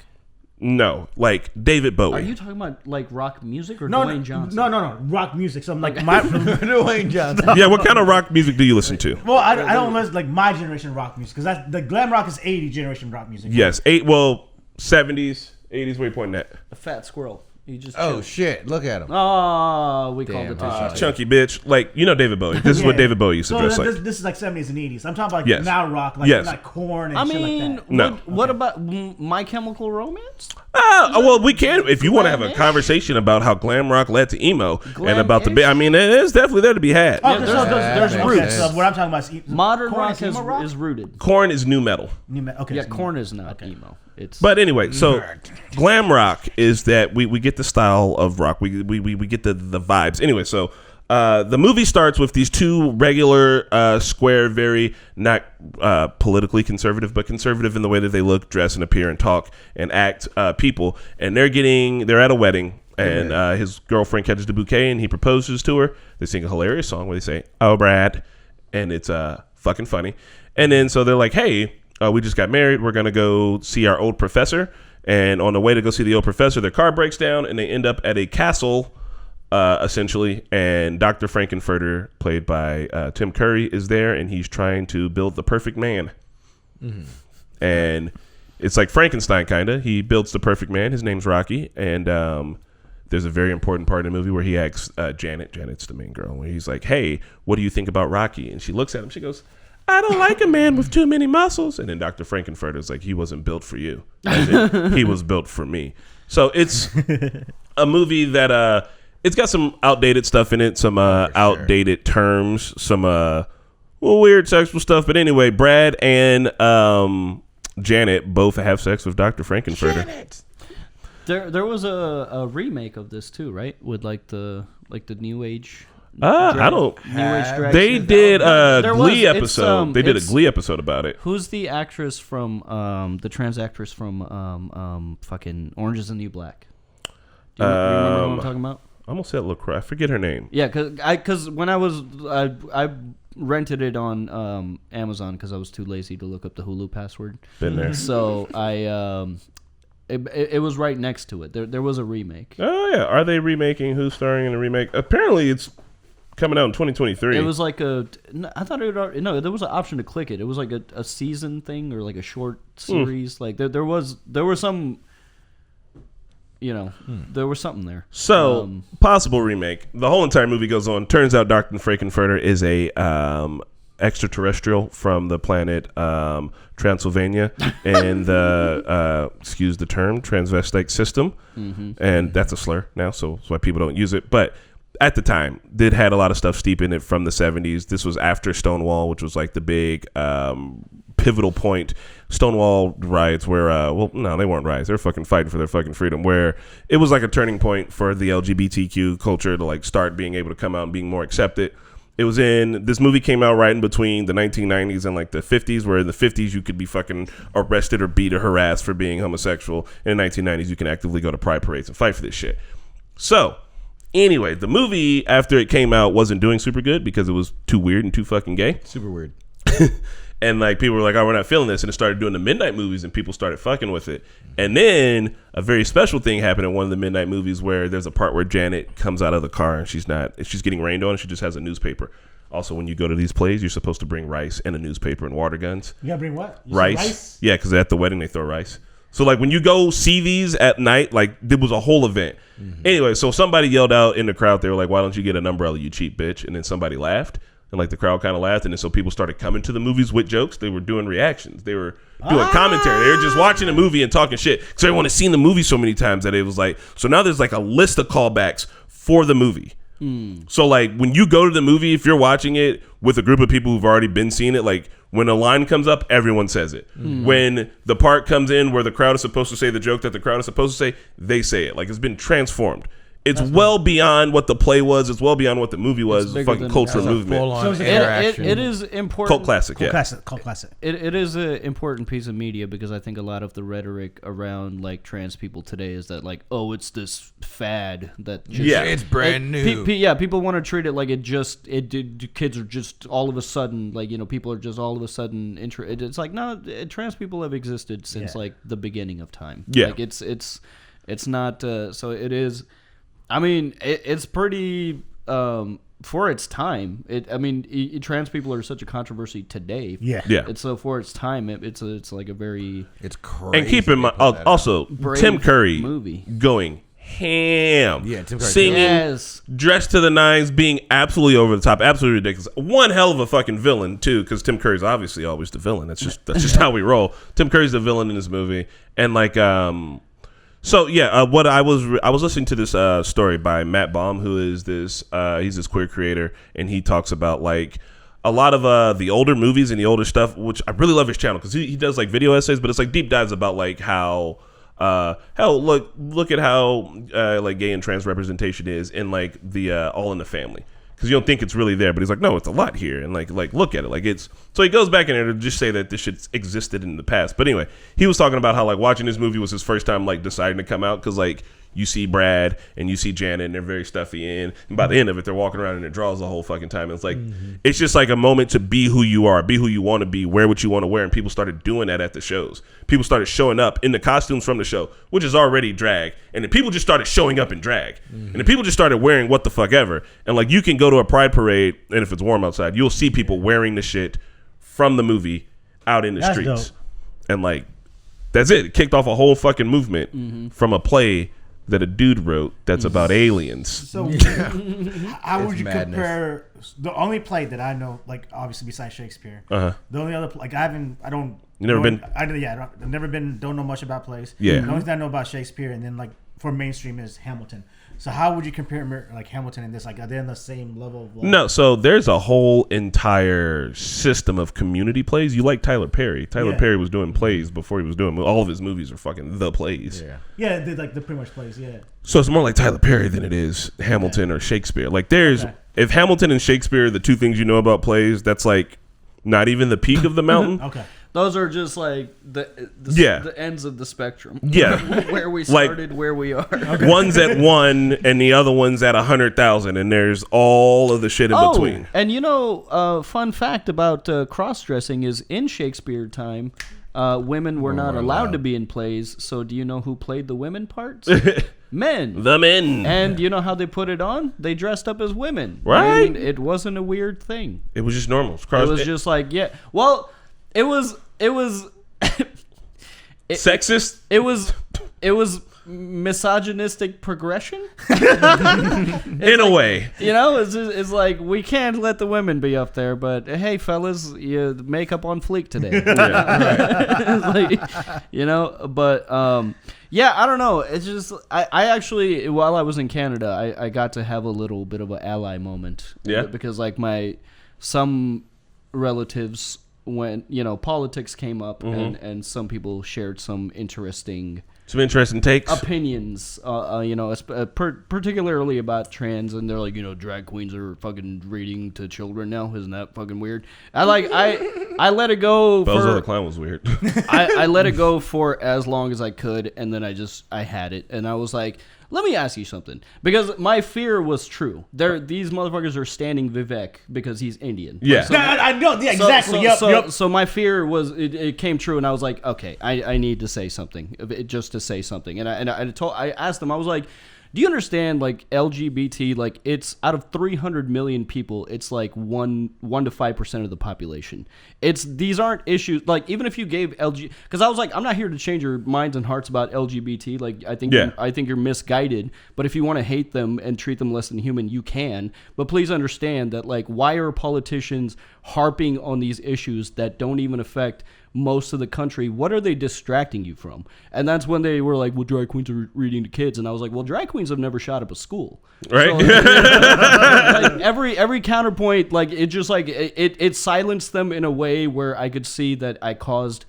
No, like David Bowie. Are you talking about like rock music or No, Dwayne Johnson? No, rock music. So I'm like my. Dwayne Johnson. Yeah, what kind of rock music do you listen to? Well, I don't listen like my generation rock music because that's the glam rock is 80 generation rock music. Yes, 70s, 80s. Where you pointing at? A fat squirrel. You just Oh chilled. shit! Look at him. Oh, we Damn, called it. Chunky bitch. Like, you know David Bowie. This is what David Bowie used to dress like. This is like 70s and 80s. I'm talking about Yes. now rock, like Yes. like Korn and I shit mean, like that. No. what about My Chemical Romance? Well, we can if you want to have a Glam-ish? conversation about how glam rock led to emo and Glam-ish? about the. I mean, there's definitely there to be had. Oh, there's makes roots. sense. So what I'm talking about is Modern Korn rock emo rock? is rooted. Korn is new metal. Okay. Yeah, so- Korn is not emo. It's But anyway, so glam rock is that we get the style of rock. We get the vibes. Anyway, so the movie starts with these two regular square, very not politically conservative, but conservative in the way that they look, dress, and appear, and talk and act people. And they're at a wedding, and his girlfriend catches the bouquet, and he proposes to her. They sing a hilarious song where they say, "Oh, Brad," and it's fucking funny. And then so they're like, "Hey, we just got married. We're gonna go see our old professor." And on the way to go see the old professor, their car breaks down, and they end up at a castle essentially, and Dr. Frankenfurter, played by Tim Curry, is there, and he's trying to build the perfect man. And it's like Frankenstein, kind of. He builds the perfect man. His name's Rocky, and there's a very important part in the movie where he asks Janet's the main girl, where he's like, hey, what do you think about Rocky? And she looks at him, she goes, I don't like a man with too many muscles. And then Dr. Frankenfurter's like, he wasn't built for you. He was built for me. So it's a movie that it's got some outdated stuff in it, some outdated terms, some weird sexual stuff. But anyway, Brad and Janet both have sex with Dr. Frankenfurter. Janet! There was a remake of this too, right? With like the new age. I don't. New age drag They scene. did a There Glee was. episode. They did a Glee episode about it. Who's the actress from the trans actress from fucking Orange Is the New Black? Do you remember what I'm talking about? I almost said LaCroix. I forget her name. Yeah, because when I rented it on Amazon because I was too lazy to look up the Hulu password. Been there. So it was right next to it. There was a remake. Oh yeah, are they remaking? Who's starring in the remake? Apparently, it's coming out in 2023. It was like there was an option to click it. It was like a season thing or like a short series. Like there was some. There was something there. So, possible remake. The whole entire movie goes on. Turns out Dr. Frankenfurter is a extraterrestrial from the planet Transylvania and the, excuse the term, transvestite system. And that's a slur now, so that's why people don't use it. But at the time, it had a lot of stuff steep in it from the 70s. This was after Stonewall, which was like the big pivotal point. Stonewall riots where no, they weren't riots, they were fucking fighting for their fucking freedom, where it was like a turning point for the LGBTQ culture to like start being able to come out and being more accepted. It was this movie came out right in between the 1990s and like the 50s, where in the 50s you could be fucking arrested or beat or harassed for being homosexual. In the 1990s you can actively go to pride parades and fight for this shit. So anyway, the movie after it came out wasn't doing super good because it was too weird and too fucking gay. Super weird. And like people were like, oh, we're not feeling this. And it started doing the midnight movies and people started fucking with it. And then a very special thing happened in one of the midnight movies where there's a part where Janet comes out of the car and she's getting rained on and she just has a newspaper. Also, when you go to these plays, you're supposed to bring rice and a newspaper and water guns. You gotta bring what? Rice? Yeah, because at the wedding they throw rice. So like when you go see these at night, like there was a whole event. Anyway, so somebody yelled out in the crowd, they were like, why don't you get an umbrella, you cheap bitch? And then somebody laughed. And like the crowd kind of laughed, and then so people started coming to the movies with jokes. They were doing reactions. They were doing commentary. They were just watching the movie and talking shit. Because everyone has seen the movie so many times that it was like, so now there's like a list of callbacks for the movie. So like when you go to the movie, if you're watching it with a group of people who've already been seeing it, like when a line comes up, everyone says it. When the part comes in where the crowd is supposed to say the joke that the crowd is supposed to say, they say it. Like it's been transformed. It's well beyond what the play was. It's well beyond what the movie was. It's fucking cultural movement. It is important. Cult classic, yeah. Cult classic. It is an important piece of media because I think a lot of the rhetoric around like trans people today is that like, oh, it's this fad that just, it's brand new. People want to treat it like kids are just all of a sudden like people are just all of a sudden it's like no, trans people have existed since like the beginning of time. Yeah, like it's not so it is. I mean, it's pretty for its time. Trans people are such a controversy today. Yeah. It's so for its time, it's like a very crazy. And keep in mind, also Tim Curry movie going ham. Yeah, Tim Curry singing, dressed to the nines, being absolutely over the top, absolutely ridiculous. One hell of a fucking villain too, because Tim Curry's obviously always the villain. That's just how we roll. Tim Curry's the villain in this movie, and like So yeah, what I was listening to this story by Matt Baum, who is he's this queer creator, and he talks about like a lot of the older movies and the older stuff, which I really love his channel because he does like video essays, but it's like deep dives about like how look at how like gay and trans representation is in like the All in the Family. Because you don't think it's really there, but he's like, no, it's a lot here, and like look at it, like it's. So he goes back in there to just say that this shit existed in the past. But anyway, he was talking about how like watching this movie was his first time like deciding to come out because like you see Brad and you see Janet, and they're very stuffy in. And by the end of it, they're walking around in their drawers the whole fucking time. And it's like, it's just like a moment to be who you are, be who you want to be, wear what you want to wear. And people started doing that at the shows. People started showing up in the costumes from the show, which is already drag. And then people just started showing up in drag. And then people just started wearing what the fuck ever. And like, you can go to a pride parade, and if it's warm outside, you'll see people wearing the shit from the movie out in the streets. Dope. And like, that's it. It kicked off a whole fucking movement from a play that a dude wrote that's about aliens. So, how would you compare the only play that I know, like obviously besides Shakespeare? The only other like I've never been. Don't know much about plays. Yeah. The only thing I know about Shakespeare, and then like for mainstream is Hamilton. So how would you compare like Hamilton and this? Like, are they in the same level of? Like, No, so there's a whole entire system of community plays. You like Tyler Perry? Tyler Perry was doing plays before he was doing all of his movies are fucking the plays. Yeah, they like the pretty much plays. Yeah. So it's more like Tyler Perry than it is Hamilton or Shakespeare. Like there's if Hamilton and Shakespeare are the two things you know about plays, that's like not even the peak of the mountain. Okay. Those are just like the ends of the spectrum. Yeah. Where we started, where we are. One's at 1 and the other one's at 100,000, and there's all of the shit in between. And you know, fun fact about cross-dressing is in Shakespeare time, women were not allowed to be in plays. So do you know who played the women parts? Men. The men. And you know how they put it on? They dressed up as women. Right. I mean, it wasn't a weird thing. It was just normal. It was just like, yeah. Well, it was sexist. It was misogynistic progression. In a way. You know, it's like we can't let the women be up there, but hey, fellas, you makeup on fleek today. Like, you know, but yeah, I don't know. It's just I actually, while I was in Canada, I got to have a little bit of an ally moment. Yeah. Because like some relatives, when you know politics came up, and some people shared some interesting takes, opinions, you know, particularly about trans, and they're like, you know, drag queens are fucking reading to children now. Isn't that fucking weird? I let it go. Bozo the Clown was weird. I let it go for as long as I could, and then I had it, and I was like, let me ask you something, because my fear was true. These motherfuckers are standing Vivek because he's Indian. Yeah, I know. Yeah, exactly. So my fear was it came true, and I was like, okay, I need to say something, just to say something, and I asked them, I was like, do you understand, like, LGBT, like, it's out of 300 million people, it's like 1 to 5% of the population. These aren't issues, like, even if you gave because I was like, I'm not here to change your minds and hearts about LGBT, like, I think you're misguided, but if you want to hate them and treat them less than human, you can, but please understand that, like, why are politicians harping on these issues that don't even affect most of the country? What are they distracting you from? And that's when they were like, well, drag queens are reading to kids, and I was like, well, drag queens have never shot up a school, right? So, like, every counterpoint, like, it just like it silenced them in a way where I could see that I caused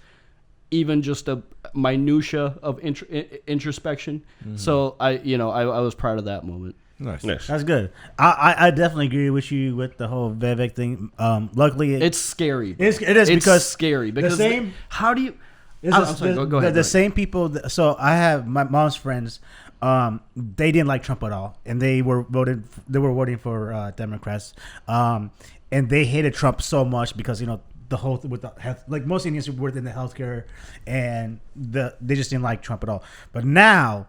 even just a minutia of introspection. So I was proud of that moment. Nice. That's good. I definitely agree with you with the whole Vivek thing. Luckily, it's scary. It is because scary because how do you? I'm sorry. Go ahead. The same people. So I have my mom's friends. They didn't like Trump at all, and they were voting for Democrats. And they hated Trump so much because, you know, the whole with the health, like most Indians who worked in the healthcare, and they just didn't like Trump at all. But now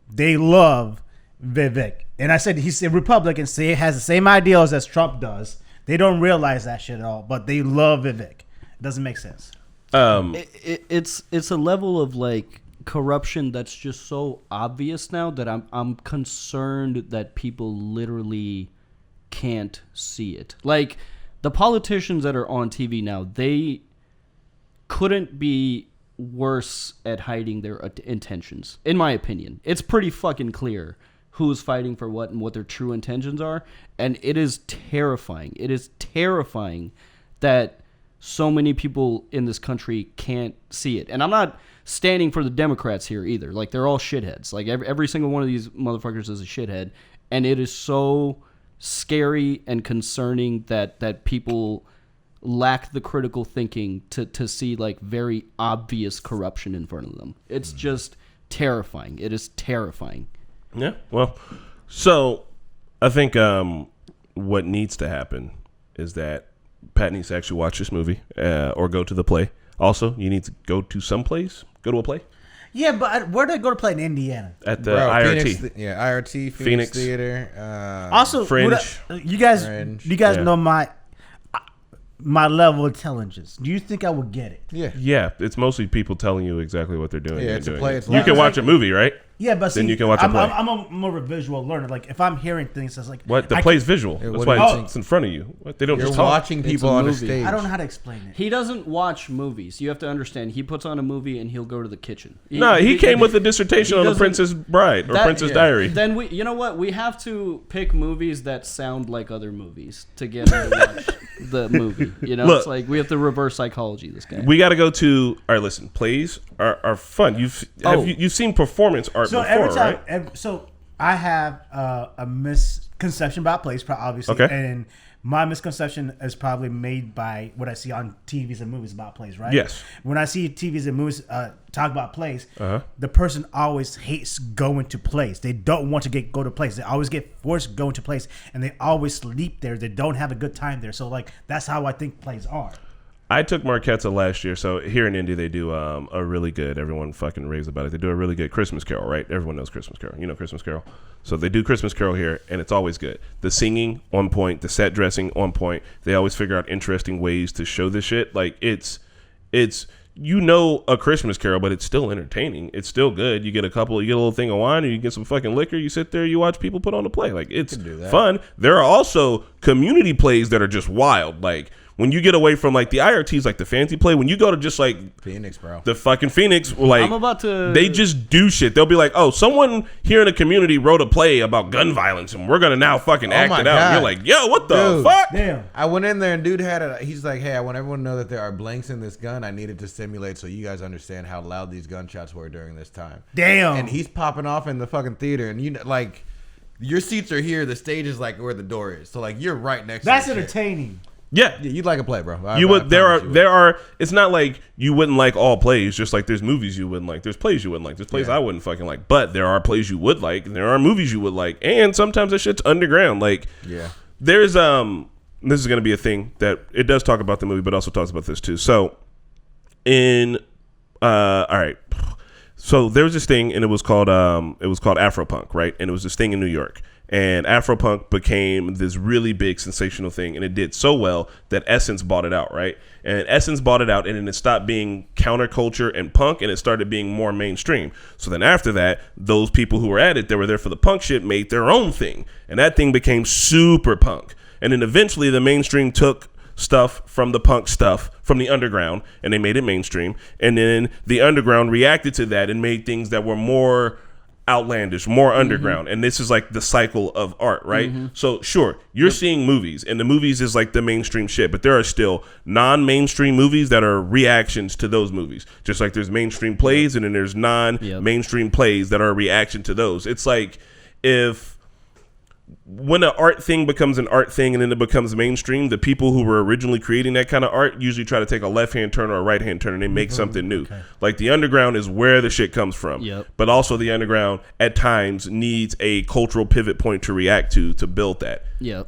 they love Vivek. And I said he's a Republican, say has the same ideals as Trump does. They don't realize that shit at all, but they love Vivek. It doesn't make sense. It's a level of like corruption that's just so obvious now that I'm concerned that people literally can't see it. Like the politicians that are on TV now, they couldn't be worse at hiding their intentions. In my opinion, it's pretty fucking clear who's fighting for what and what their true intentions are, and it is terrifying. It is terrifying that so many people in this country can't see it. And I'm not standing for the Democrats here either. Like, they're all shitheads. Like, every single one of these motherfuckers is a shithead, and it is so scary and concerning that people lack the critical thinking to see, like, very obvious corruption in front of them. It's just terrifying. It is terrifying. Yeah. Well, so I think what needs to happen is that Pat needs to actually watch this movie or go to the play. Also, you need to go to some place. Go to a play. Yeah, but where did I go to play in Indiana? At the IRT. Phoenix, IRT, Phoenix Theater. Also, Fringe. You guys Yeah. know my level of intelligence. Do you think I would get it? Yeah. Yeah, it's mostly people telling you exactly what they're doing. Yeah, and it's a doing play, it. it's You live. can watch a movie, right? Yeah, but Then see, you can watch a play. I'm a more of a visual learner. Like if I'm hearing things, it's like What? The play's visual. Yeah, That's what why do you it's, think? it's in front of you. What? They don't You're just talk. watching people a on a movie. stage. I don't know how to explain it. He doesn't watch movies. You have to understand. He puts on a movie and he'll go to the kitchen. No, he came with a dissertation on The doesn't- Princess Bride or That- Princess yeah. Diary. Then you know what? We have to pick movies that sound like other movies to get him to watch the movie. You know, Look. it's like we have to reverse psychology. This guy. We got to go to. All right, listen. Plays are fun. You've seen performance art So before, every time, right? so I have a misconception about plays, obviously, Okay. and my misconception is probably made by what I see on TVs and movies about plays, right? Yes. When I see TVs and movies talk about plays, Uh-huh. the person always hates going to plays. They don't want to go to plays. They always get forced going to plays, and they always sleep there. They don't have a good time there. So like that's how I think plays are. I took Marquetta last year, so here in Indy they do a really good. Everyone fucking raves about it. They do a really good Christmas Carol, right? Everyone knows Christmas Carol. You know Christmas Carol, so they do Christmas Carol here, and it's always good. The singing on point, the set dressing on point. They always figure out interesting ways to show this shit. Like it's a Christmas Carol, but it's still entertaining. It's still good. You get a little thing of wine, or you get some fucking liquor. You sit there, you watch people put on a play. Like it's fun. There are also community plays that are just wild. Like when you get away from like the IRTs, like the fancy play, when you go to just like Phoenix, bro. the fucking Phoenix, like I'm about to. they just do shit. They'll be like, oh, someone here in the community wrote a play about gun violence, and we're gonna now fucking act my it out. And you're God. like, yo, what the Dude. fuck? Damn. I went in there and dude had it. He's like, hey, I want everyone to know that there are blanks in this gun. I needed to simulate so you guys understand how loud these gunshots were during this time. Damn. And he's popping off in the fucking theater, and you know, like, your seats are here. The stage is like where the door is. So like, you're right next. That's to the shit. entertaining. Yeah. Yeah, you'd like a play, bro. You would. There promise you would. there are. It's not like you wouldn't like all plays. Just like there's movies you wouldn't like. There's plays you wouldn't like. There's plays Yeah. I wouldn't fucking like. But there are plays you would like. And there are movies you would like. And sometimes that shit's underground. Like Yeah. there's This is gonna be a thing that it does talk about the movie, but also talks about this too. So in all right. So there was this thing, and it was called Afropunk, right? And it was this thing in New York. And Afropunk became this really big sensational thing, and it did so well that Essence bought it out, right? And Essence bought it out, and then it stopped being counterculture and punk, and it started being more mainstream. So then after that, those people who were at it, that were there for the punk shit, made their own thing, and that thing became super punk. And then eventually the mainstream took stuff from the punk stuff from the underground, and they made it mainstream. And then the underground reacted to that and made things that were more outlandish, more underground. And this is like the cycle of art, right? So sure, you're seeing movies, and the movies is like the mainstream shit, but there are still non-mainstream movies that are reactions to those movies. Just like there's mainstream plays, and then there's non-mainstream plays that are a reaction to those. It's like when an art thing becomes an art thing and then it becomes mainstream, the people who were originally creating that kind of art usually try to take a left-hand turn or a right-hand turn, and they make something new. Like the underground is where the shit comes from. But also the underground at times needs a cultural pivot point to react to build that.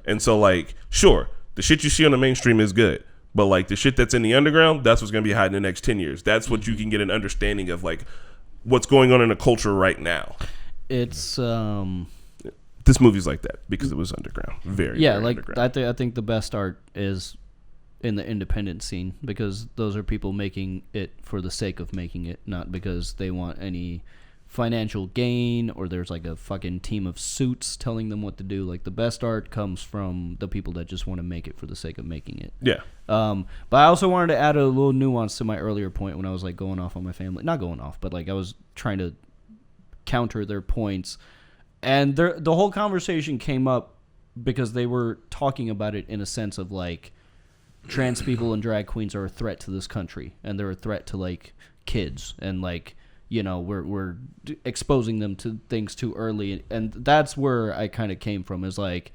And so like, sure, the shit you see on the mainstream is good, but like the shit that's in the underground, that's what's going to be hot in the next 10 years. That's what you can get an understanding of, like what's going on in the culture right now. It's This movie's like that because it was underground. Very like underground. I think the best art is in the independent scene, because those are people making it for the sake of making it, not because they want any financial gain or there's like a fucking team of suits telling them what to do. Like the best art comes from the people that just want to make it for the sake of making it. But I also wanted to add a little nuance to my earlier point when I was like going off on my family. Not going off, but like I was trying to counter their points. And the whole conversation came up because they were talking about it in a sense of like trans people and drag queens are a threat to this country, and they're a threat to like kids, and like, you know, we're exposing them to things too early, and that's where I kind of came from, is like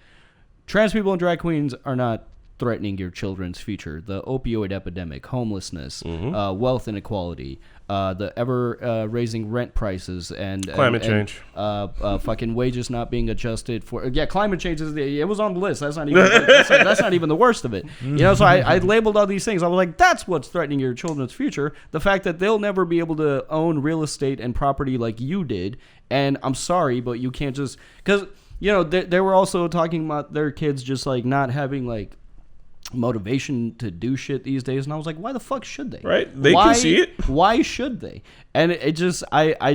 trans people and drag queens are not threatening your children's future. The opioid epidemic, homelessness, wealth inequality, the ever raising rent prices, and climate change. Fucking wages not being adjusted for. Yeah, climate change it was on the list. That's not even that's not even the worst of it. You know, so I labeled all these things. I was like, that's what's threatening your children's future. The fact that they'll never be able to own real estate and property like you did. And I'm sorry, but you can't just because you know they were also talking about their kids just like not having like motivation to do shit these days, and I was like, why the fuck should they? Right? They can see it. Why should they? And it just I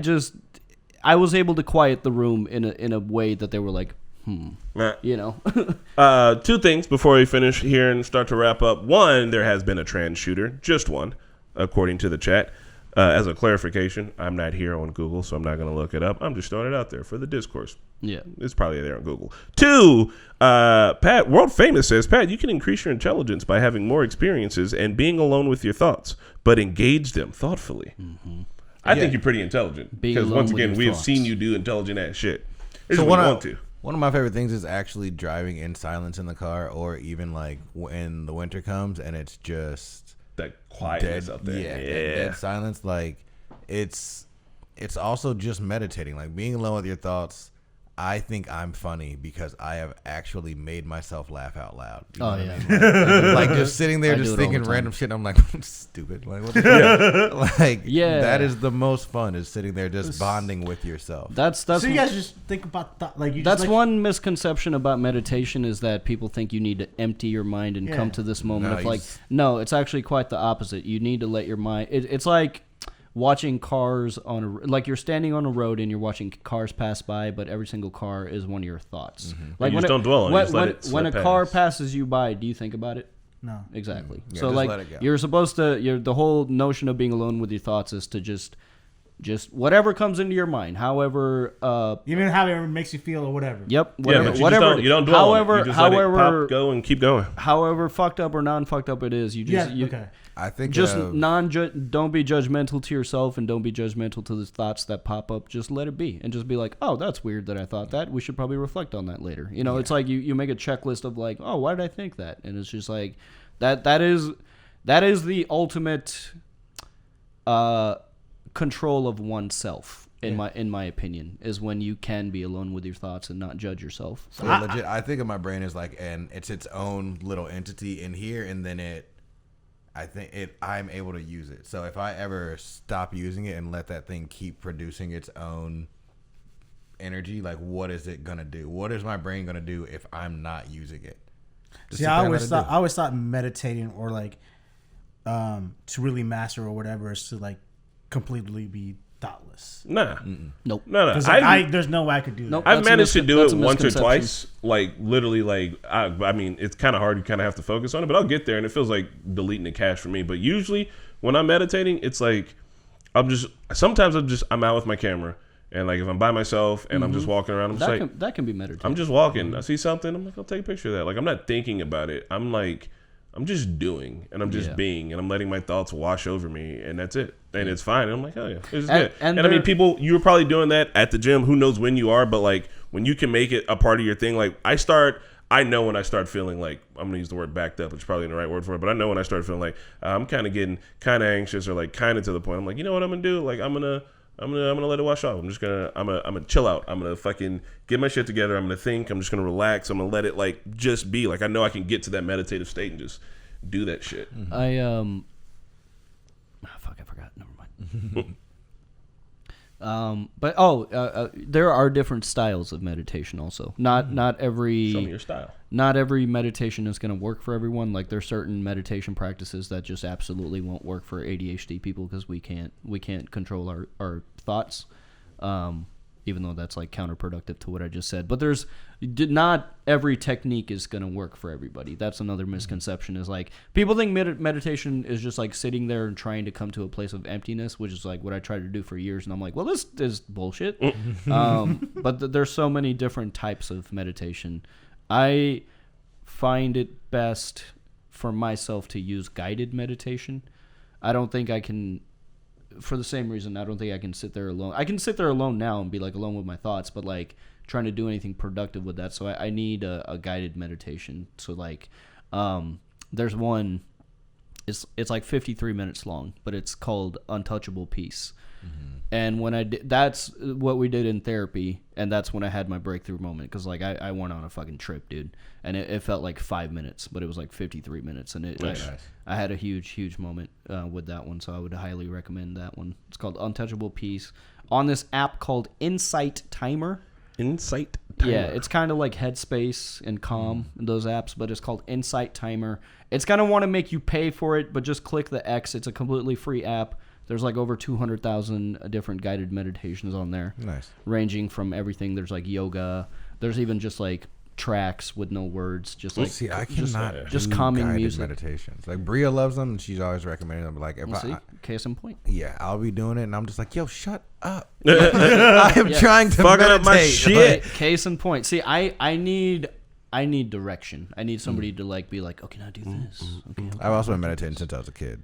was able to quiet the room in a way that they were like, you know. Two things before we finish here and start to wrap up. One, there has been a trans shooter, just one, according to the chat. As a clarification, I'm not here on Google, so I'm not going to look it up. I'm just throwing it out there for the discourse. Yeah. It's probably there on Google. Two, Pat, World Famous says, Pat, you can increase your intelligence by having more experiences and being alone with your thoughts, but engage them thoughtfully. Mm-hmm. I think you're pretty intelligent. Because once again, we have seen you do intelligent ass shit. So one of my favorite things is actually driving in silence in the car, or even like when the winter comes and it's just that quietness up there. Dead silence. Like it's also just meditating, like being alone with your thoughts. I think I'm funny because I have actually made myself laugh out loud. You know what I mean? Like just sitting there, just thinking random shit. And I'm like, stupid. Like, what the fuck? Like, that is the most fun, is sitting there just bonding with yourself. That's so you guys just think about that's one misconception about meditation, is that people think you need to empty your mind and come to this moment of like, no, it's actually quite the opposite. You need to let your mind. It's like watching cars like you're standing on a road and you're watching cars pass by, but every single car is one of your thoughts. Mm-hmm. Like, you just don't dwell on it. When a car passes you by, do you think about it? No. Exactly. Yeah, so like you're supposed to. The whole notion of being alone with your thoughts is to just whatever comes into your mind, however, even however it makes you feel or whatever. Yep. Whatever. Yeah, but whatever. You don't dwell on it. You just let it pop, go and keep going. However fucked up or non fucked up it is, you just okay. I think just don't be judgmental to yourself, and don't be judgmental to the thoughts that pop up. Just let it be, and just be like, oh, that's weird that I thought that. We should probably reflect on that later. You know, it's like you make a checklist of like, oh, why did I think that? And it's just like that is the ultimate control of oneself. In my opinion, is when you can be alone with your thoughts and not judge yourself. So legit, I think of my brain as like, and it's its own little entity in here, and then I'm able to use it. So if I ever stop using it and let that thing keep producing its own energy, like what is it gonna do? What is my brain gonna do if I'm not using it? See, I always thought meditating or like to really master or whatever is to like completely be thoughtless. Nah. Nope. No. Like, there's no way I could do that. Nope. I've managed to do it once or twice. Like literally, like I mean, it's kind of hard. You kind of have to focus on it, but I'll get there, and it feels like deleting the cache for me. But usually, when I'm meditating, it's like I'm out with my camera, and like if I'm by myself and I'm just walking around, that can be meditating. I'm just walking. I see something. I'm like, I'll take a picture of that. Like I'm not thinking about it. I'm just doing, and I'm just being, and I'm letting my thoughts wash over me, and that's it. And it's fine. And I'm like, oh yeah, it's good. And I mean, people, you were probably doing that at the gym. Who knows when you are, but like when you can make it a part of your thing. Like I know when I start feeling like, I'm gonna use the word backed up, which is probably the right word for it, but I know when I start feeling like I'm kind of getting kind of anxious or like kind of to the point. I'm like, you know what I'm gonna do? Like I'm gonna let it wash off. I'm gonna chill out. I'm gonna fucking get my shit together. I'm gonna think. I'm just gonna relax. I'm gonna let it like just be. Like I know I can get to that meditative state and just do that shit. Mm-hmm. I forgot. Never mind. But there are different styles of meditation. Also, not every. Show me your style. Not every meditation is going to work for everyone. Like there's certain meditation practices that just absolutely won't work for ADHD people because we can't control our thoughts. Even though that's like counterproductive to what I just said. But not every technique is going to work for everybody. That's another misconception, is like people think meditation is just like sitting there and trying to come to a place of emptiness, which is like what I tried to do for years. And I'm like, well, this is bullshit. But there's so many different types of meditation. I find it best for myself to use guided meditation. I don't think I can... For the same reason, I don't think I can sit there alone. I can sit there alone now and be like alone with my thoughts, but like trying to do anything productive with that. So I need a guided meditation. So like There's one. It's like 53 minutes long, but it's called Untouchable Peace. And when I did, that's what we did in therapy, and that's when I had my breakthrough moment, because like I went on a fucking trip, dude, and it felt like 5 minutes, but it was like 53 minutes, and I had a huge moment with that one, so I would highly recommend that one. It's called Untouchable Peace on this app called Insight Timer. Insight Timer. Yeah, it's kind of like Headspace and Calm, those apps, but it's called Insight Timer. It's going to want to make you pay for it, but just click the X. It's a completely free app. There's like over 200,000 different guided meditations on there. Nice. Ranging from everything. There's like yoga. There's even just like tracks with no words. Just like See, I cannot just do calming guided music. meditations. Like Bria loves them, and she's always recommending them. Like, if Case in point. yeah, I'll be doing it, and I'm just like, yo, shut up. I am trying to Fucking meditate. up my shit. Case in point. See, I need direction. I need somebody to like be like, okay, now do this. Okay. I've also been meditating since I was a kid.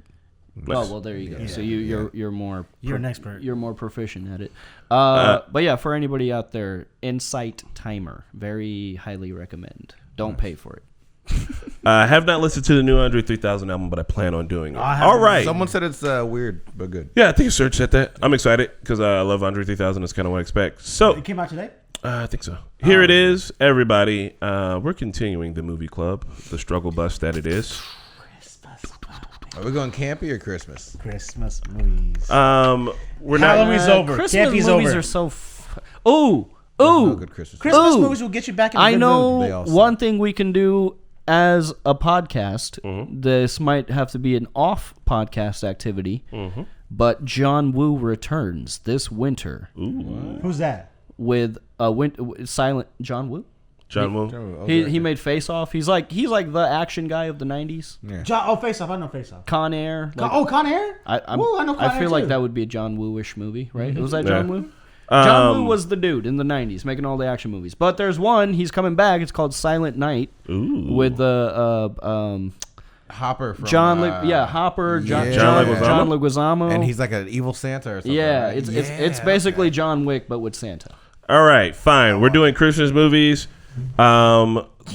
Oh well, there you go. So you're more You're an expert. You're more proficient at it. But yeah, for anybody out there, Insight Timer, very highly recommend. Don't pay for it. I have not listened to the new Andre 3000 album, but I plan on doing it. All right. Someone said it's weird but good. Yeah, I think Serge said that. I'm excited because I love Andre 3000. That's kind of what I expect. So It came out today? I think so. Here it is, everybody. We're continuing the movie club, the struggle bus that it is. Are we going campy or Christmas? Christmas movies. We're not. Halloween's over. Christmas Campy's movies over. are so. Ooh. No good Christmas. Christmas Ooh. movies will get you back in the I good mood. They know all one thing we can do as a podcast. This might have to be an off podcast activity, but John Woo returns this winter Who's that? with a silent John Woo. John Woo. He made Face Off. He's like the action guy of the 90s. Yeah. Face Off. I know Face Off. Con Air. Like, Con Air? I know Con I Air feel like too. that would be a John Woo-ish movie, right? Was that Yeah. John Woo? John Woo was the dude in the 90s making all the action movies. But there's one, he's coming back. It's called Silent Night with the Hopper from Hopper, Yeah. John Leguizamo. and he's like an evil Santa or something. yeah, right? it's basically John Wick but with Santa. All right, fine. We're doing Christmas movies.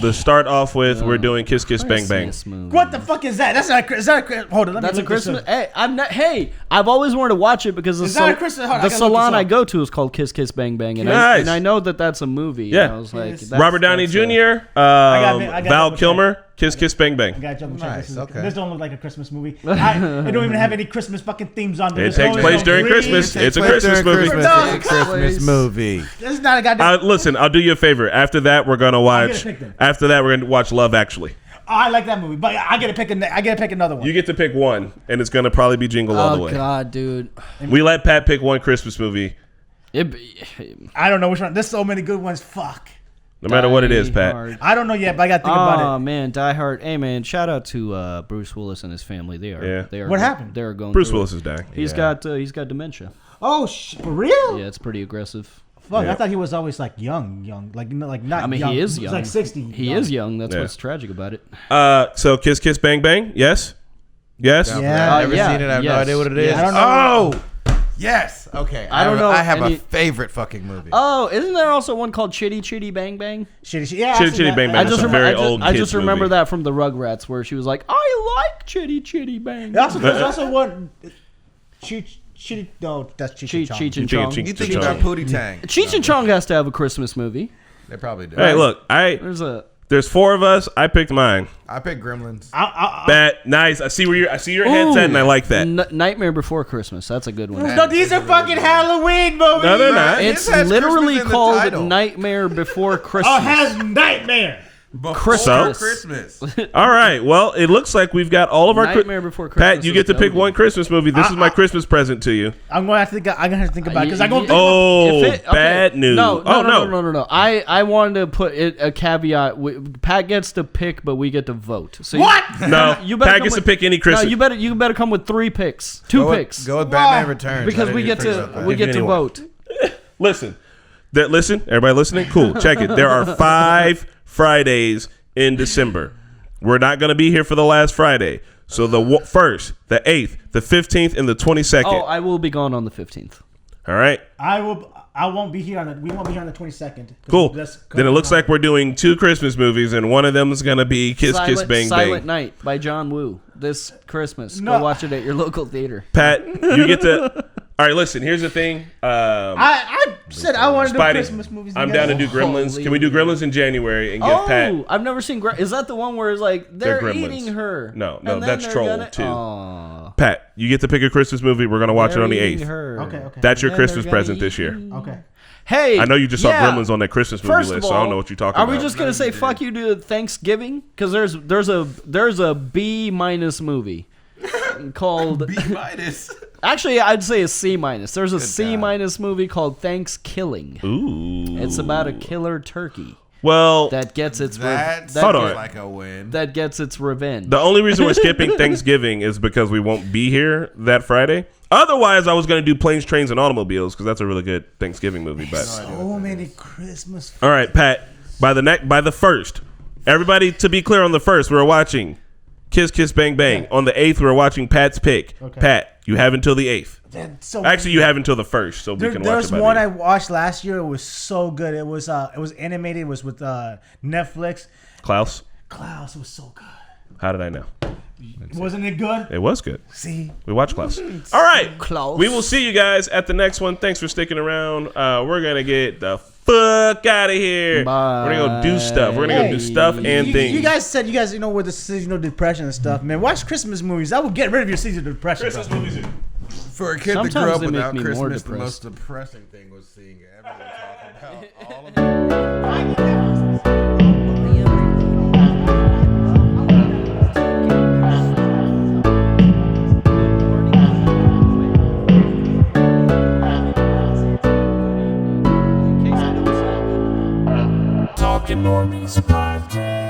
To start off with, we're doing Kiss Kiss Bang Bang. Christmas movie. What the fuck is that? That's not. Is that a? Hold on. Let me That's a look this Christmas. up. Hey, I'm not. Hey, I've always wanted to watch it because Is that a Christmas? Hold on, I the gotta look salon this I up. go to is called Kiss Kiss Bang Bang, and Nice. I know that that's a movie. Yeah. And I was like, Yes. that's- Robert Downey that's Jr., I got Val double Kilmer, Kiss Kiss Bang Bang. I gotta jump and check. Nice, okay. This don't look like a Christmas movie. It don't even have any Christmas fucking themes on there. It takes place during Christmas. It's a Christmas movie. It's a Christmas movie. This is not a goddamn. Listen, I'll do you a favor. After that, we're gonna watch. pick them. After that, we're gonna watch Love Actually. Oh, I like that movie, but I gotta pick. I gotta pick another one. You get to pick one, and it's gonna probably be Jingle All the Oh Way. God, dude. We let Pat pick one Christmas movie, I don't know which one. There's so many good ones. Fuck. no matter what it is, Die Pat. Hard. I don't know yet, but I gotta think about Oh it. man, Die Hard. Hey man, shout out to Bruce Willis and his family. They are. What happened? They're going. Bruce through Willis it. is dying. He's got dementia. Oh, for real? Yeah, it's pretty aggressive. Fuck, Yeah. I thought he was always like young, like not. I mean, young. he is He's young. like 60. He is young. That's Yeah. what's tragic about it. So Kiss Kiss Bang Bang. Yes. Yes. Yeah. I've never yeah, seen it. I have no yes. idea what it is. Yeah. I don't know. Oh, yes. Okay. I don't know I have any- a favorite fucking movie. Oh, isn't there also one called Chitty Chitty Bang Bang? Shitty. Yeah. Chitty I've seen Chitty that. Bang Bang. I That's just, a very old I kids just remember movie. that from the Rugrats where she was like, "I like Chitty Chitty Bang." There's also one. Chitty. No, that's Cheech and Cheech Chong. and Chong. Cheech You think Chong. about Pootie Tang? Cheech and Chong has to have a Christmas movie. They probably do. Hey, look. There's four of us. I picked mine. I picked Gremlins. That nice. I see your head's at, and I like that. Nightmare Before Christmas. That's a good one. No, these are fucking Halloween movies. No, they're not. It's This has literally Christmas in the called title. Nightmare Before Christmas. Oh, it has Nightmare. Christmas. Christmas. All right. Well, it looks like we've got all of our Nightmare Before Christmas. Pat, you get to pick one Christmas movie. This is my Christmas present to you. I'm gonna have to think about it because I'm gonna. Oh, If it- okay. bad news. No. Oh, no. No. I wanted to put a caveat. Pat gets to pick, but we get to vote. So What? No, You better Pat come gets to with- pick any Christmas. No, you better come with 3 picks, 2 picks, Go with Batman Returns. because I we didn't get even think about to that. we get to anyone. vote. Listen, everybody listening? Cool. Check it. There are 5 Fridays in December. We're not going to be here for the last Friday. So the 1st, the 8th, the 15th, and the 22nd. Oh, I will be gone on the 15th. All right. I won't be here on the. We won't be here on the 22nd. Cool. Then it looks like we're doing 2 Christmas movies, and one of them is gonna be Kiss Kiss Bang Bang. Silent Night by John Woo this Christmas. Go watch it at your local theater. Pat, you get to. All right, listen. Here's the thing. I said I want to do Christmas movies. I'm down to do Gremlins. Holy Can we do Gremlins in January and give Pat? I've never seen. Is that the one where it's like they're eating her? No, and then that's they're Troll too. Pat, you get to pick a Christmas movie. We're gonna watch it on the 8th. Okay. That's your Christmas present this year. Okay. Hey, I know you just saw Gremlins on that Christmas movie First list, of so I don't all, know what you're talking Are about. we just gonna say fuck you to Thanksgiving? Because there's a B- movie called B-. Actually, I'd say a C-. There's a Good C- God. movie called Thanksgiving. Ooh. It's about a killer turkey Well, that gets its Hold on. like a win. that gets its revenge. the only reason we're skipping Thanksgiving is because we won't be here that Friday. Otherwise, I was going to do Planes, Trains, and Automobiles because that's a really good Thanksgiving movie. But So many Christmas. all right, Pat. By the first, everybody to be clear on the first, we're watching Kiss Kiss Bang Bang. On the 8th, we're watching Pat's pick. Okay. Pat, you have until the 8th. So Actually, you have until the 1st, so we can watch There's it. By one the I 8th. watched last year. It was so good. It was animated. It was with Netflix. Klaus, Klaus was so good. how did I know? Wasn't it good? It was good. See, We watched Klaus. All right. Klaus. We will see you guys at the next one. Thanks for sticking around. We're going to get the fuck out of here. Bye. We're going to go do stuff. We're going to go do stuff and things. you guys said with the seasonal depression and stuff, man. Watch Christmas movies. That will get rid of your seasonal depression. Christmas bro. movies. For a kid Sometimes to grow up they make without me more Christmas, the depressed. most depressing thing was seeing everyone talking about all of it. Talking Normies podcast.